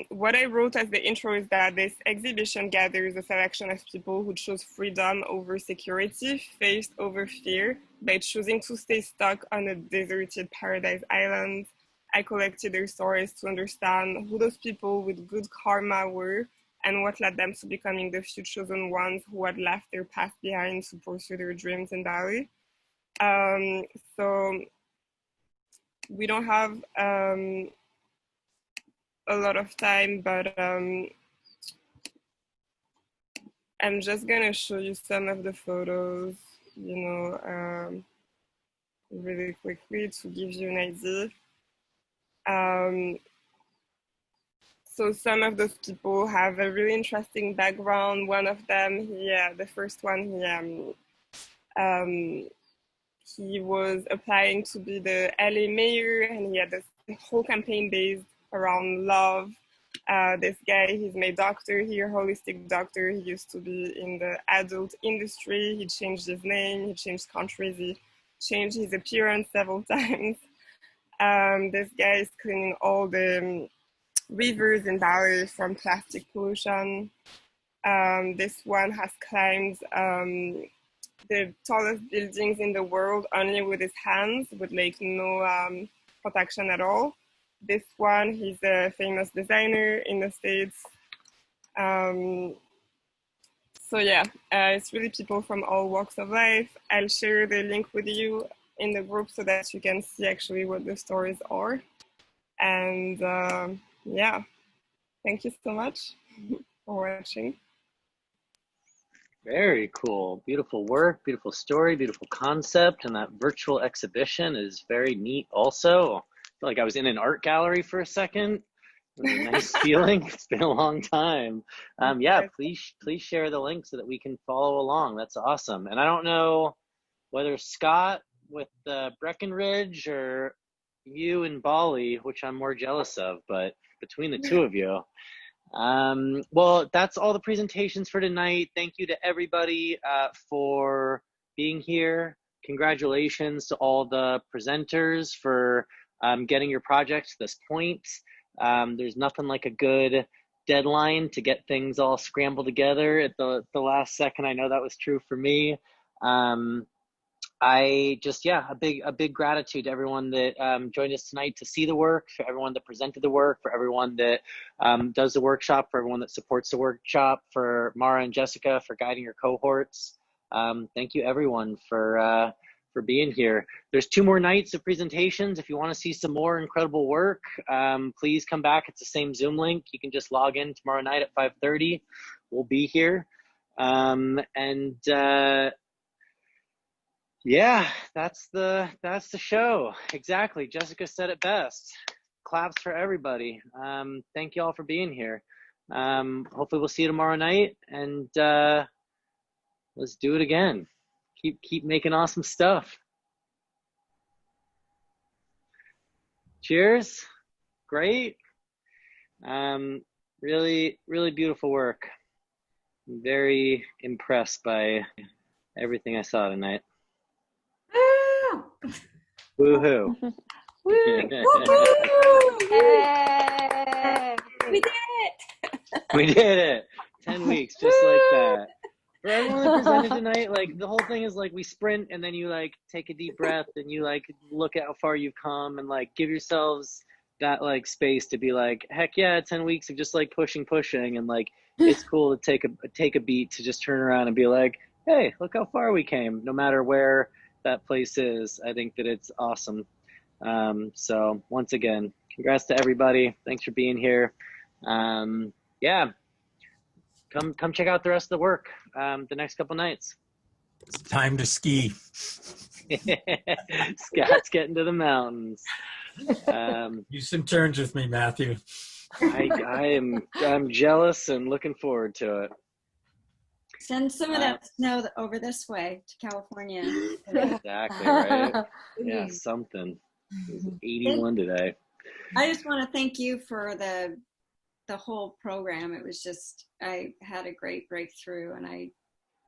what I wrote as the intro is that this exhibition gathers a selection of people who chose freedom over security, faith over fear, by choosing to stay stuck on a deserted paradise island. I collected their stories to understand who those people with good karma were and what led them to becoming the few chosen ones who had left their past behind to pursue their dreams in Bali. So we don't have a lot of time, but I'm just gonna show you some of the photos, you know, really quickly to give you an idea. So some of those people have a really interesting background. One of them, the first one, he was applying to be the LA mayor, and he had this whole campaign based around love. This guy, he's my doctor here, holistic doctor. He used to be in the adult industry. He changed his name, he changed countries, he changed his appearance several times. This guy is cleaning all the rivers in Bali from plastic pollution. This one has climbed the tallest buildings in the world only with his hands, with like no protection at all. This one, he's a famous designer in the States. So yeah, it's really people from all walks of life. I'll share the link with you in the group so that you can see actually what the stories are. And yeah, thank you so much for watching. Very cool. Beautiful work, beautiful story, beautiful concept, and that virtual exhibition is very neat also. I feel like I was in an art gallery for a second. It was a nice feeling. It's been a long time. Yeah, please share the link so that we can follow along. That's awesome. And I don't know whether Scott with Breckenridge or you in Bali, which I'm more jealous of, but between the two of you. Well, that's all the presentations for tonight. Thank you to everybody for being here. Congratulations to all the presenters for getting your projects to this point. There's nothing like a good deadline to get things all scrambled together at the last second. I know that was true for me. I just, yeah, a big gratitude to everyone that joined us tonight to see the work, for everyone that presented the work, for everyone that does the workshop, for everyone that supports the workshop, for Mara and Jessica for guiding your cohorts. Thank you everyone for being here. There's 2 more nights of presentations. If you want to see some more incredible work, please come back. It's the same Zoom link. You can just log in tomorrow night at 5:30. We'll be here. Yeah, that's the show. Exactly. Jessica said it best. Claps for everybody. Thank you all for being here. Hopefully we'll see you tomorrow night, and let's do it again. Keep making awesome stuff. Cheers. Great. Really, really beautiful work. I'm very impressed by everything I saw tonight. Woohoo! Woo! Hey! We did it! We did it! 10 weeks, just like that. For everyone that presented tonight, like the whole thing is like we sprint and then you like take a deep breath and you like look at how far you've come and like give yourselves that like space to be like, heck yeah, 10 weeks of just like pushing, and like it's cool to take a beat to just turn around and be like, hey, look how far we came, no matter where that place is. I think that it's awesome. So once again, congrats to everybody. Thanks for being here. Yeah, come check out the rest of the work the next couple nights. It's time to ski. Scott's getting to the mountains. Use some turns with me, Matthew. I'm jealous and looking forward to it. Send some of that snow over this way to California. Exactly, right? Yeah, something. It was 81 today. I just want to thank you for the whole program. It was just, I had a great breakthrough, and I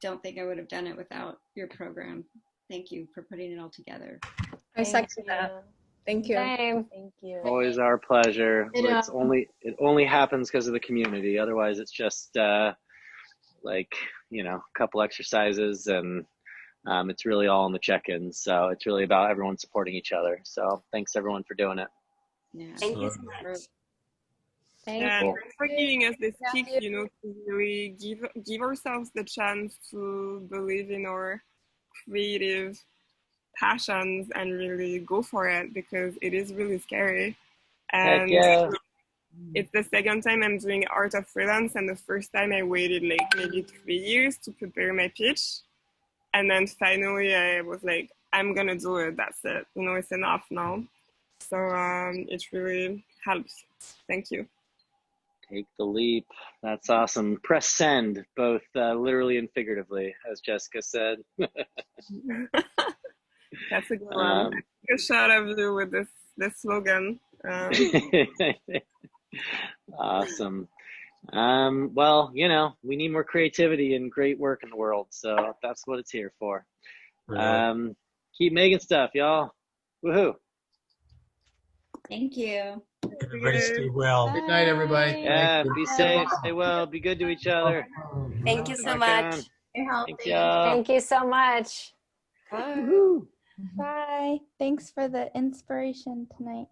don't think I would have done it without your program. Thank you for putting it all together. I second that. Thank you. Same. Thank you. Always our pleasure. It only happens because of the community. Otherwise, it's just like, you know, a couple exercises, and it's really all in the check-ins. So it's really about everyone supporting each other. So thanks everyone for doing it. Yeah. Thank you so much. And thanks for giving us this kick, you know, to really give ourselves the chance to believe in our creative passions and really go for it, because it is really scary. And it's the second time I'm doing Art of Freelance, and the first time I waited like maybe 3 years to prepare my pitch. And then finally I was like, I'm gonna do it, that's it. You know, it's enough now. So it really helps. Thank you. Take the leap. That's awesome. Press send, both literally and figuratively, as Jessica said. That's a good one. A shot of you with this slogan. Awesome. Well, you know, we need more creativity and great work in the world, so that's what it's here for. Keep making stuff, y'all. Woohoo. Thank you. Everybody stay well. Good night, everybody. Yeah, be safe, stay well, be good to each other. Thank you so much. Thanks, y'all. Thank you so much. Bye. Bye. Thanks for the inspiration tonight.